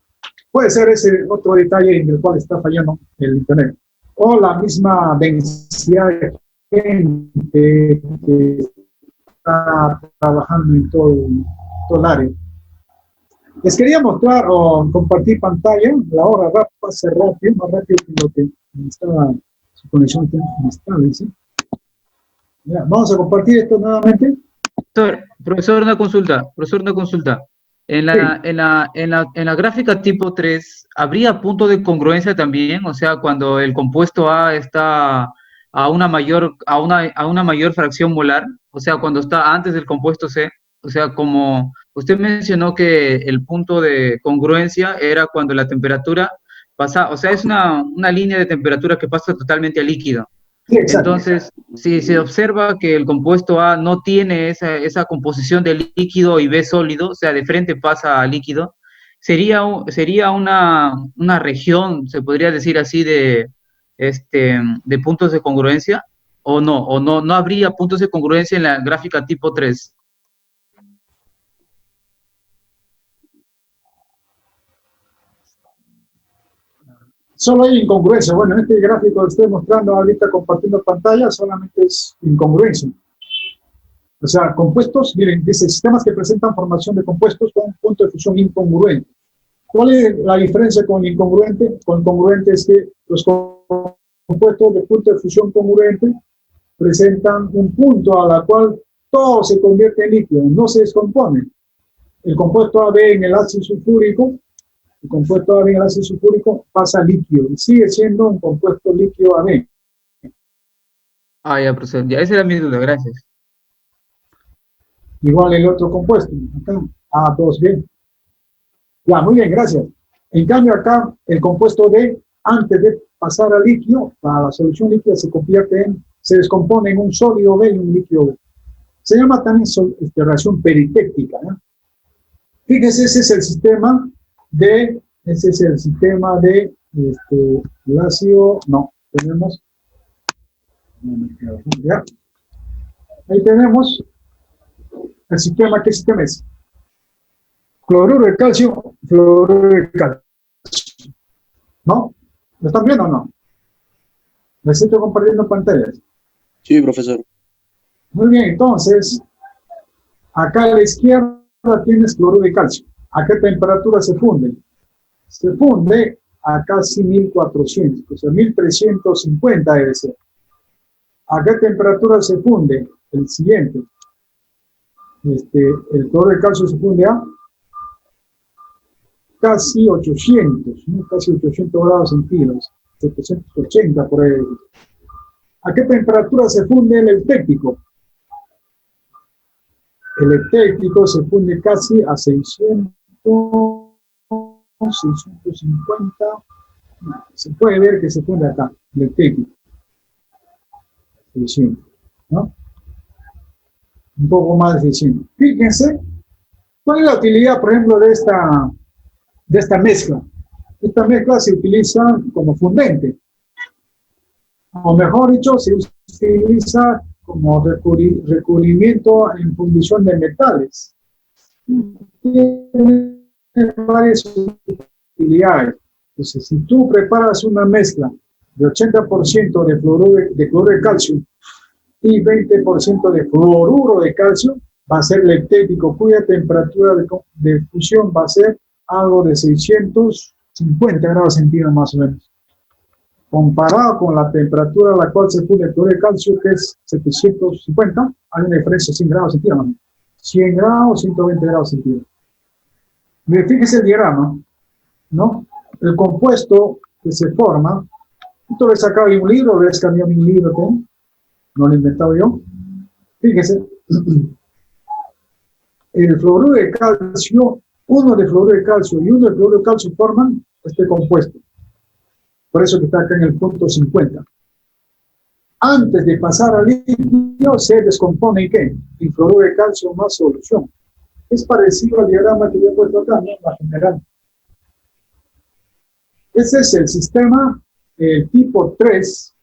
Puede ser ese otro detalle en el cual está fallando el internet. O la misma densidad de gente que está trabajando en todo el área. Les quería mostrar o compartir pantalla. La hora va a ser rápido, más rápido que lo que estaba su conexión inestable, ¿sí? Ya, vamos a compartir esto nuevamente. Profesor, una consulta. En la gráfica tipo 3, ¿habría punto de congruencia también? O sea, cuando el compuesto A está a una mayor fracción molar, o sea, cuando está antes del compuesto C, o sea, como usted mencionó que el punto de congruencia era cuando la temperatura pasa, o sea, es una línea de temperatura que pasa totalmente a líquido. Sí, exacto. Entonces, si se observa que el compuesto A no tiene esa composición de líquido y B sólido, o sea, de frente pasa a líquido, sería una región, se podría decir así, de puntos de congruencia, o no habría puntos de congruencia en la gráfica tipo 3. Solo hay incongruencia. Bueno, en este gráfico que estoy mostrando ahorita compartiendo pantalla, solamente es incongruencia. O sea, compuestos, miren, dice sistemas que presentan formación de compuestos con un punto de fusión incongruente. ¿Cuál es la diferencia con el incongruente? Con el congruente es que los compuestos de punto de fusión congruente presentan un punto a la cual todo se convierte en líquido, no se descompone. El compuesto AB en el ácido sulfúrico, pasa a líquido y sigue siendo un compuesto líquido AB. Ah, ya, profesor, ya, esa era mi duda, gracias. Igual el otro compuesto, acá, A2B. Ya, muy bien, gracias. En cambio acá, el compuesto D, antes de pasar a líquido, a la solución líquida se descompone en un sólido B y un líquido B. Se llama también reacción peritéctica, ¿no? Fíjense, ese es el sistema de el ácido, no, tenemos, ya. Ahí tenemos el sistema. ¿Qué sistema es? Cloruro de calcio, fluoruro de calcio. ¿No? ¿Lo están viendo o no? Les estoy compartiendo pantallas. Sí, profesor. Muy bien, entonces, acá a la izquierda tienes cloruro de calcio. ¿A qué temperatura se funde? Se funde a casi 1400, o sea, 1350 debe ser. ¿A qué temperatura se funde? El siguiente. El cloruro de calcio se funde a casi 800, ¿no? Casi 800 grados centígrados, 780 por ahí. ¿A qué temperatura se funde el eutéctico? El eutéctico se funde casi a 600, 650. Se puede ver que se funde acá, el eutéctico. 600, ¿no? Un poco más de 600. Fíjense, ¿cuál es la utilidad, por ejemplo, de esta mezcla? Esta mezcla se utiliza como fundente. O mejor dicho, se utiliza como recubrimiento en fundición de metales. Tiene varias utilidades. Entonces, si tú preparas una mezcla de 80% de cloruro de calcio y 20% de fluoruro de calcio, va a ser el eutéctico, cuya temperatura de fusión va a ser algo de 650 grados centígrados más o menos. Comparado con la temperatura a la cual se funde el cloruro de calcio, que es 750, hay una diferencia de 100 grados centígrados. 100 grados, 120 grados centígrados. Fíjese el diagrama, ¿no? El compuesto que se forma, esto lo he sacado de un libro, lo he escaneado en un libro, no lo he inventado yo. Fíjese, el fluoruro de calcio, uno de fluoruro de calcio y uno de fluoruro de calcio forman este compuesto. Por eso que está acá en el punto 50. Antes de pasar al líquido, se descompone ¿en qué? En fluoruro de calcio más solución. Es parecido al diagrama que yo he puesto acá, ¿no? La general. Ese es el sistema tipo 3,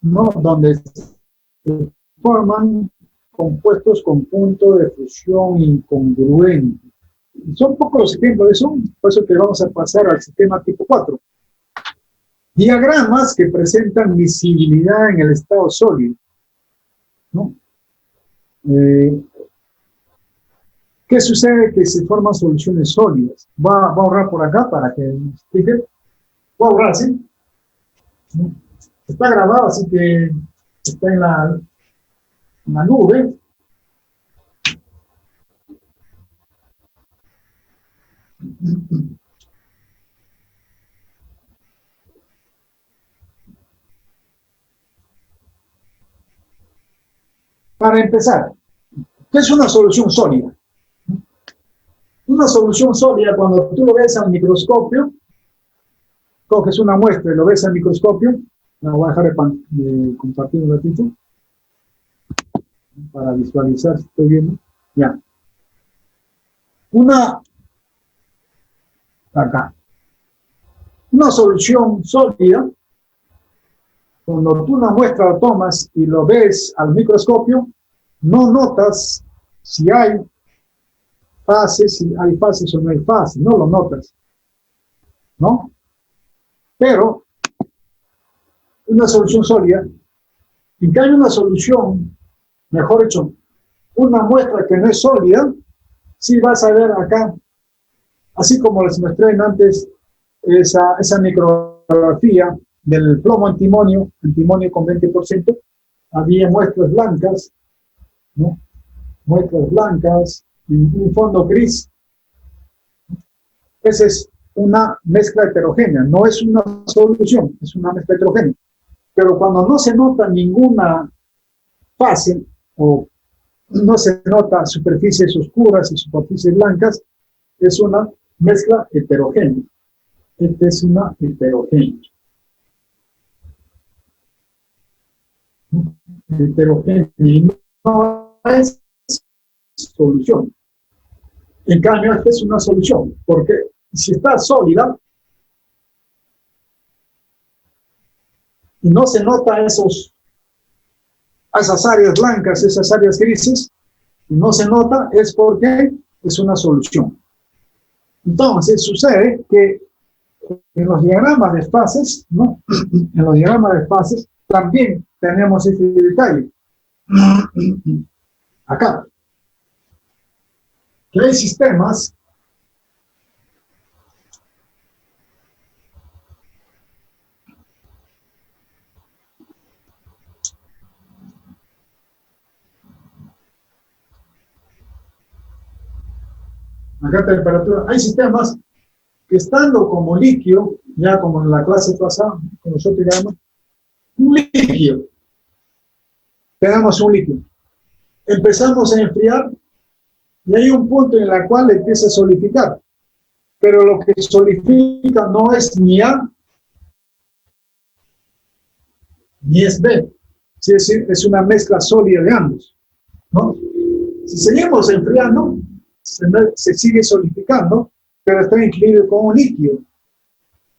¿no? Donde se forman compuestos con punto de fusión incongruente. Son pocos los ejemplos de eso, por eso que vamos a pasar al sistema tipo 4. Diagramas que presentan miscibilidad en el estado sólido, ¿no? ¿Qué sucede? Que se forman soluciones sólidas. Va a ahorrar por acá para que nos explique. Voy a ahorrar, ¿sí? Está grabado, así que está en la nube. Para empezar, ¿qué es una solución sólida? Una solución sólida, cuando tú lo ves al microscopio, coges una muestra y lo ves al microscopio, la voy a dejar de compartir un ratito, para visualizar si estoy viendo. Ya. Una solución sólida, cuando tú una muestra la tomas y lo ves al microscopio, no notas si hay fases o no hay fases, no lo notas, ¿no? Pero una solución sólida, en cambio una solución, mejor dicho, una muestra que no es sólida, sí vas a ver acá, así como les mostré antes, esa micrografía del plomo antimonio con 20%, había muestras blancas, ¿no? Muestras blancas y un fondo gris. Esa es una mezcla heterogénea, no es una solución, es una mezcla heterogénea. Pero cuando no se nota ninguna fase o no se nota superficies oscuras y superficies blancas, es una mezcla heterogénea. Esta es una heterogénea. Heterogénea y no es solución. En cambio, esta es una solución, porque si está sólida, y no se nota esas áreas blancas, esas áreas grises, y no se nota, es porque es una solución. Entonces, sucede que en los diagramas de fases, ¿no? En los diagramas de fases también tenemos este detalle. Acá. Que hay sistemas acá temperatura, hay sistemas que estando como líquido, ya como en la clase pasada, que nosotros llamamos un líquido, tenemos un líquido, empezamos a enfriar y hay un punto en el cual empieza a solidificar, pero lo que solidifica no es ni A ni es B, es decir, es una mezcla sólida de ambos, ¿no? Si seguimos enfriando, se sigue solidificando, pero está incluido como líquido.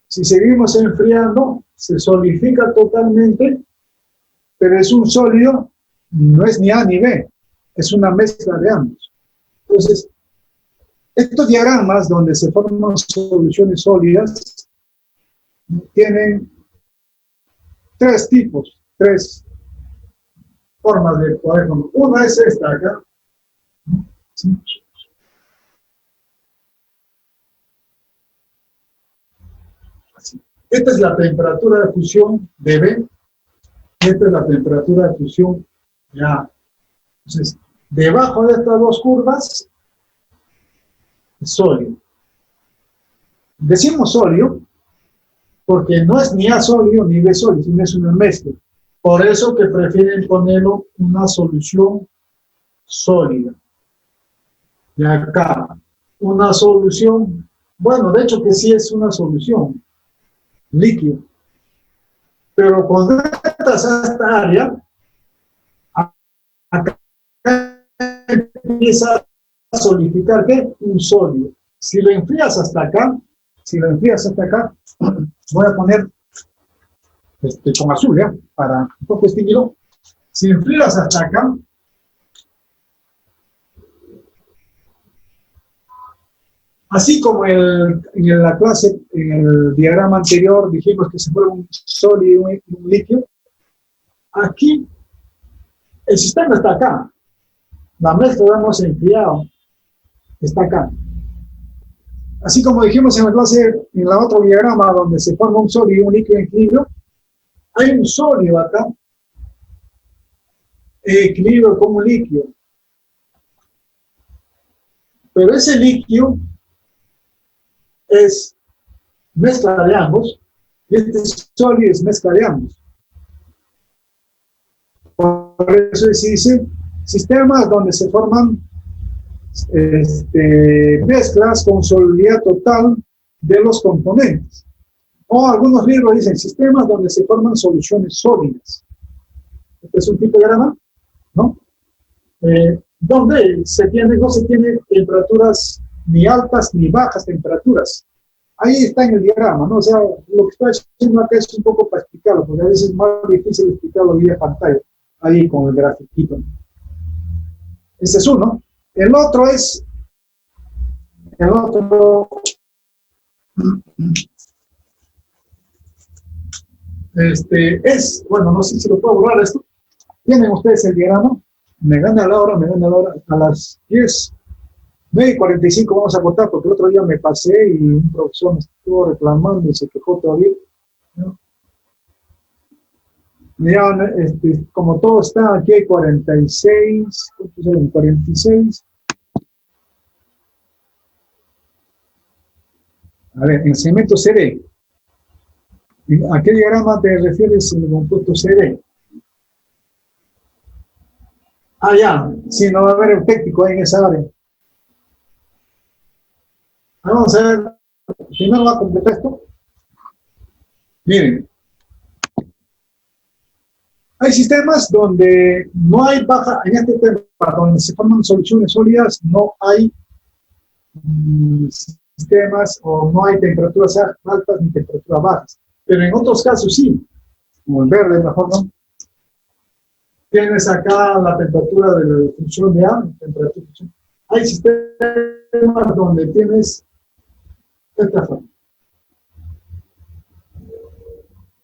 Si seguimos enfriando, se solidifica totalmente, pero es un sólido, no es ni A ni B, es una mezcla de ambos. Entonces, estos diagramas donde se forman soluciones sólidas tienen tres tipos, tres formas de poder. Una es esta acá. ¿Sí? Así. Esta es la temperatura de fusión de B. Esta es la temperatura de fusión de A. Entonces, debajo de estas dos curvas, es sólido. Decimos sólido porque no es ni A sólido ni B sólido, sino es una mezcla. Por eso que prefieren ponerlo una solución sólida. Y acá, una solución, bueno, de hecho que sí es una solución, líquido. Pero cuando entras a esta área, acá empieza a solidificar, ¿qué? Un sólido. Si lo enfrías hasta acá, voy a poner con azul, ¿ya? Para un poco distinguirlo. Si enfrías hasta acá, así como en la clase, en el diagrama anterior, dijimos que se forma un sólido y un líquido, aquí el sistema está acá. La mezcla que hemos enfriado está acá. Así como dijimos en la clase, en la otro diagrama donde se forma un sólido y un líquido en equilibrio, hay un sólido acá, equilibrio como un líquido. Pero ese líquido es mezcla de ambos, y este sólido es mezcla de ambos. Por eso se dice sistemas donde se forman mezclas con solubilidad total de los componentes. O algunos libros dicen sistemas donde se forman soluciones sólidas. Este es un tipo de diagrama, ¿no? Donde no se tiene temperaturas ni altas ni bajas temperaturas. Ahí está en el diagrama, ¿no? O sea, lo que estoy haciendo acá es un poco para explicarlo, porque a veces es más difícil explicarlo vía pantalla, ahí con el grafiquito. Ese es uno. El otro es, bueno, no sé si lo puedo borrar esto. Tienen ustedes el diagrama, me gana la hora, a las 10:45 vamos a cortar, porque el otro día me pasé y un profesor me estuvo reclamando y se quejó todavía, ¿no? Ya, como todo está aquí hay 46, ¿cuántos son? 46. A ver, en segmento CD. ¿A qué diagrama te refieres en el compuesto CD? Ah, ya, sí, no va a haber eutéctico ahí en esa área. Vamos a ver, primero va a completar esto. Miren. Hay sistemas donde no hay baja, en este tema, donde se forman soluciones sólidas, no hay sistemas o no hay temperaturas altas ni temperaturas bajas. Pero en otros casos sí. como el verde mejor, ¿no? Tienes acá la temperatura de la función de A, temperatura de función. Hay sistemas donde tienes esta forma.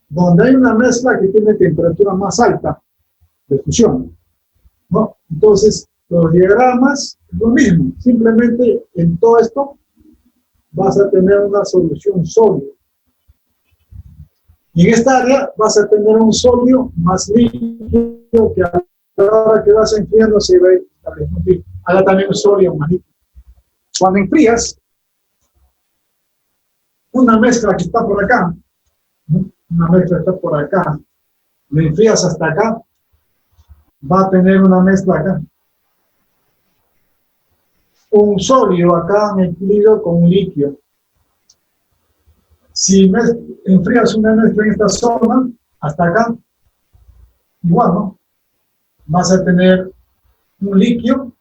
Donde hay una mezcla que tiene temperatura más alta de fusión, ¿no? Entonces, los diagramas es lo mismo. Simplemente en todo esto vas a tener una solución sólida. Y en esta área vas a tener un sólido más líquido que a la hora que vas enfriando se va a establecer. Haga también un sólido más líquido. Cuando enfrías, una mezcla que está por acá, ¿no? Una mezcla que está por acá, lo enfrías hasta acá, va a tener una mezcla acá. Un sólido acá en equilibrio con un líquido. Si enfrías una mezcla en esta zona, hasta acá, igual, ¿no? Vas a tener un líquido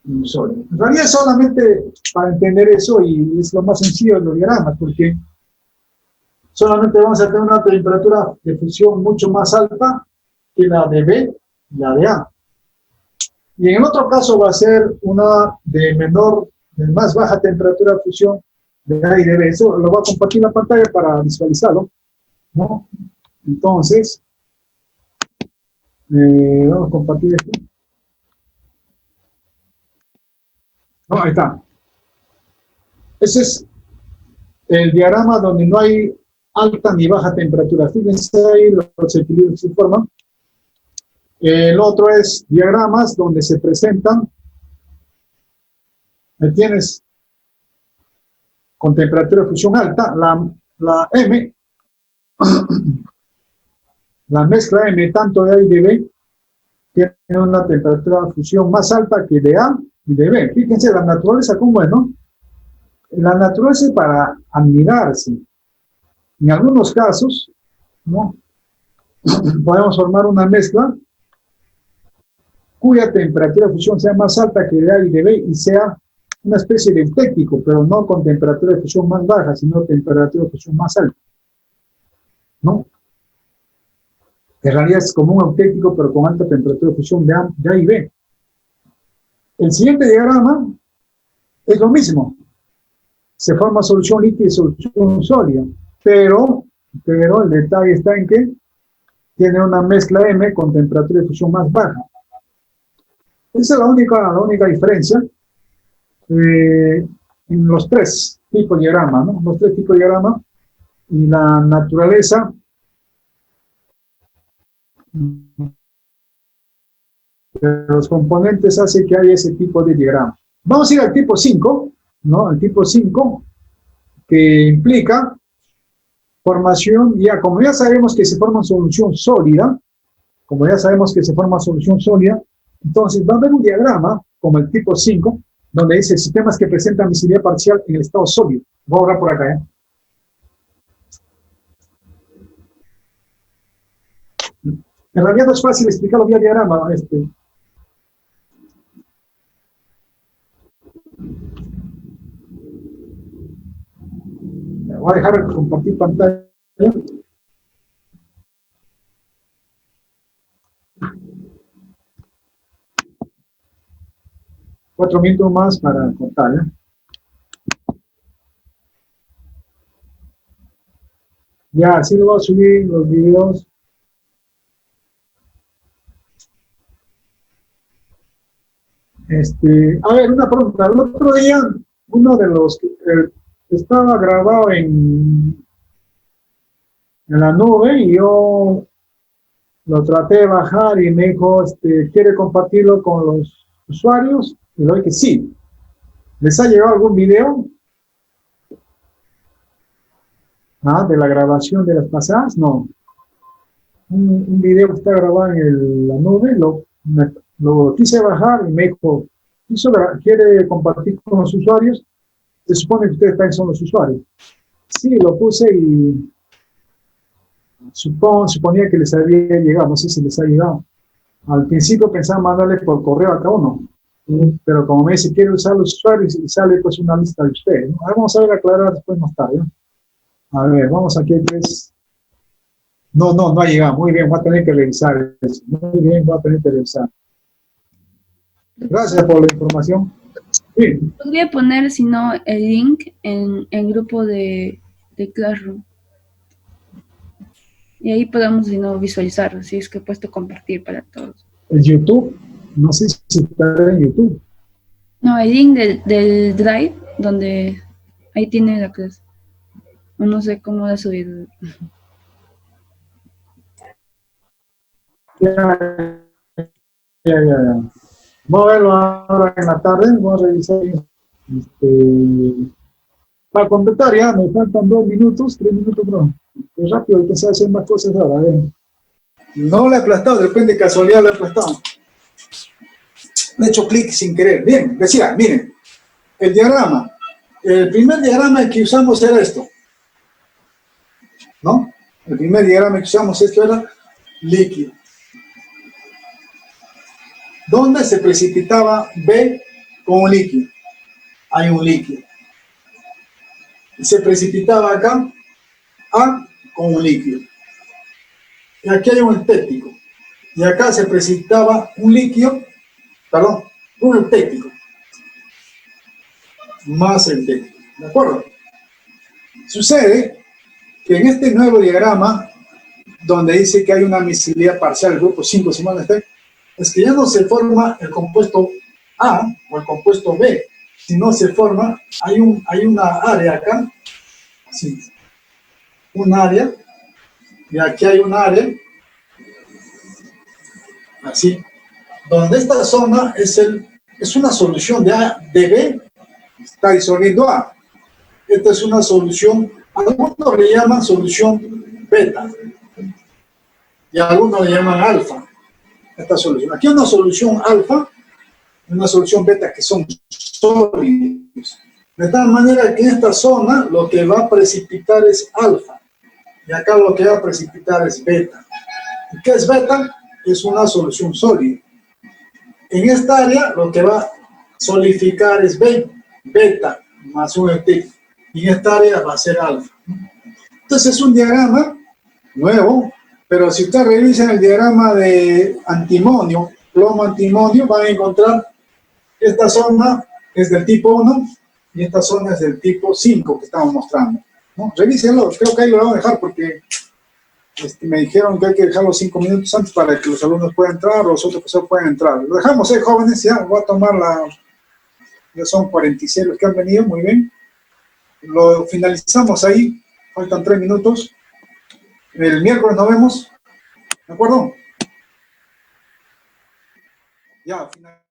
y un sólido. En realidad solamente para entender eso, y es lo más sencillo de los diagramas, porque solamente vamos a tener una temperatura de fusión mucho más alta que la de B y la de A. Y en el otro caso va a ser una de más baja temperatura de fusión de A y de B. Eso lo voy a compartir en la pantalla para visualizarlo, ¿no? Entonces, vamos a compartir esto. No, ahí está. Ese es el diagrama donde no hay alta ni baja temperatura. Fíjense ahí los equilibrios que se forman. El otro es diagramas donde se presentan, ahí tienes, con temperatura de fusión alta, la M, la mezcla M, tanto de A y de B, tiene una temperatura de fusión más alta que de A y de B. Fíjense la naturaleza cómo es, ¿no? La naturaleza es para admirarse. En algunos casos, ¿no? Podemos formar una mezcla cuya temperatura de fusión sea más alta que de A y de B y sea una especie de eutéctico, pero no con temperatura de fusión más baja, sino temperatura de fusión más alta, ¿no? En realidad es como un eutéctico, pero con alta temperatura de fusión de A y B. El siguiente diagrama es lo mismo. Se forma solución líquida y solución sólida, pero el detalle está en que tiene una mezcla M con temperatura de fusión más baja. Esa es la única diferencia en los tres tipos de diagrama, ¿no? Los tres tipos de diagrama y la naturaleza de los componentes hace que haya ese tipo de diagrama. Vamos a ir al tipo 5, ¿no? El tipo 5 que implica formación, como ya sabemos que se forma solución sólida, entonces va a haber un diagrama, como el tipo 5, donde dice sistemas que presentan visibilidad parcial en el estado sólido. Voy a borrar por acá, ¿eh? En realidad no es fácil explicarlo vía diagrama, Voy a dejar de compartir pantalla. Cuatro minutos más para contar, ¿eh? Ya, así lo voy a subir los videos. A ver, una pregunta. El otro día, uno de los que estaba grabado en la nube y yo lo traté de bajar y me dijo, ¿quiere compartirlo con los usuarios? Y le dije que sí. ¿Les ha llegado algún video? ¿De la grabación de las pasadas? No. Un video que está grabado en la nube, lo quise bajar y me dijo, ¿quiere compartir con los usuarios? Se supone que ustedes también son los usuarios. Sí, lo puse y suponía que les había llegado, no sé si les ha llegado. Al principio pensaba mandarles por correo a cada uno, pero como me dice, quiere usar los usuarios y sale pues una lista de ustedes, ¿no? Vamos a ver, aclarar después más tarde, ¿no? A ver, vamos aquí a tres. No ha llegado. Muy bien, voy a tener que revisar eso. Muy bien, voy a tener que revisar. Gracias por la información. Sí. Podría poner, si no, el link en el grupo de Classroom. Y ahí podemos, si no, visualizar, si es que he puesto compartir para todos. El YouTube, no sé si está en YouTube. No, el link del Drive, donde ahí tiene la clase. No sé cómo la ha subido. Ya. Voy a verlo ahora en la tarde, voy a revisar. Para completar ya, me faltan 2 minutos, 3 minutos, bro. Qué rápido, hay que hacer más cosas ahora. A ver. No le he aplastado, de repente casualidad le he aplastado. Le he hecho clic sin querer. Bien, decía, miren, el diagrama. El primer diagrama que usamos era esto. ¿No? El primer diagrama que usamos esto era líquido. ¿Dónde se precipitaba B con un líquido? Hay un líquido. Y se precipitaba acá A con un líquido. Y aquí hay un eutéptico. Y acá se precipitaba un líquido, perdón, un eutéptico. Más eutéptico. ¿De acuerdo? Sucede que en este nuevo diagrama, donde dice que hay una miscibilidad parcial del grupo 5 Simón T, es que ya no se forma el compuesto A o el compuesto B, sino se forma, hay una área acá, así, un área, y aquí hay un área, así, donde esta zona es una solución de B, está disolviendo A. Esta es una solución, algunos le llaman solución beta, y algunos le llaman alfa, esta solución. Aquí hay una solución alfa, una solución beta que son sólidos. De tal manera que en esta zona lo que va a precipitar es alfa. Y acá lo que va a precipitar es beta. ¿Y qué es beta? Es una solución sólida. En esta área lo que va a solidificar es beta más un eutéptico. Y en esta área va a ser alfa. Entonces es un diagrama nuevo, pero si ustedes revisan el diagrama de antimonio, plomo antimonio, van a encontrar que esta zona es del tipo 1 y esta zona es del tipo 5 que estamos mostrando, ¿no? Revísenlo, creo que ahí lo vamos a dejar porque me dijeron que hay que dejarlo 5 minutos antes para que los alumnos puedan entrar o los otros profesores puedan entrar. Lo dejamos, jóvenes, ya voy a tomar ya son 46 los que han venido, muy bien. Lo finalizamos ahí, faltan 3 minutos. El miércoles nos vemos, ¿de acuerdo? Ya, final.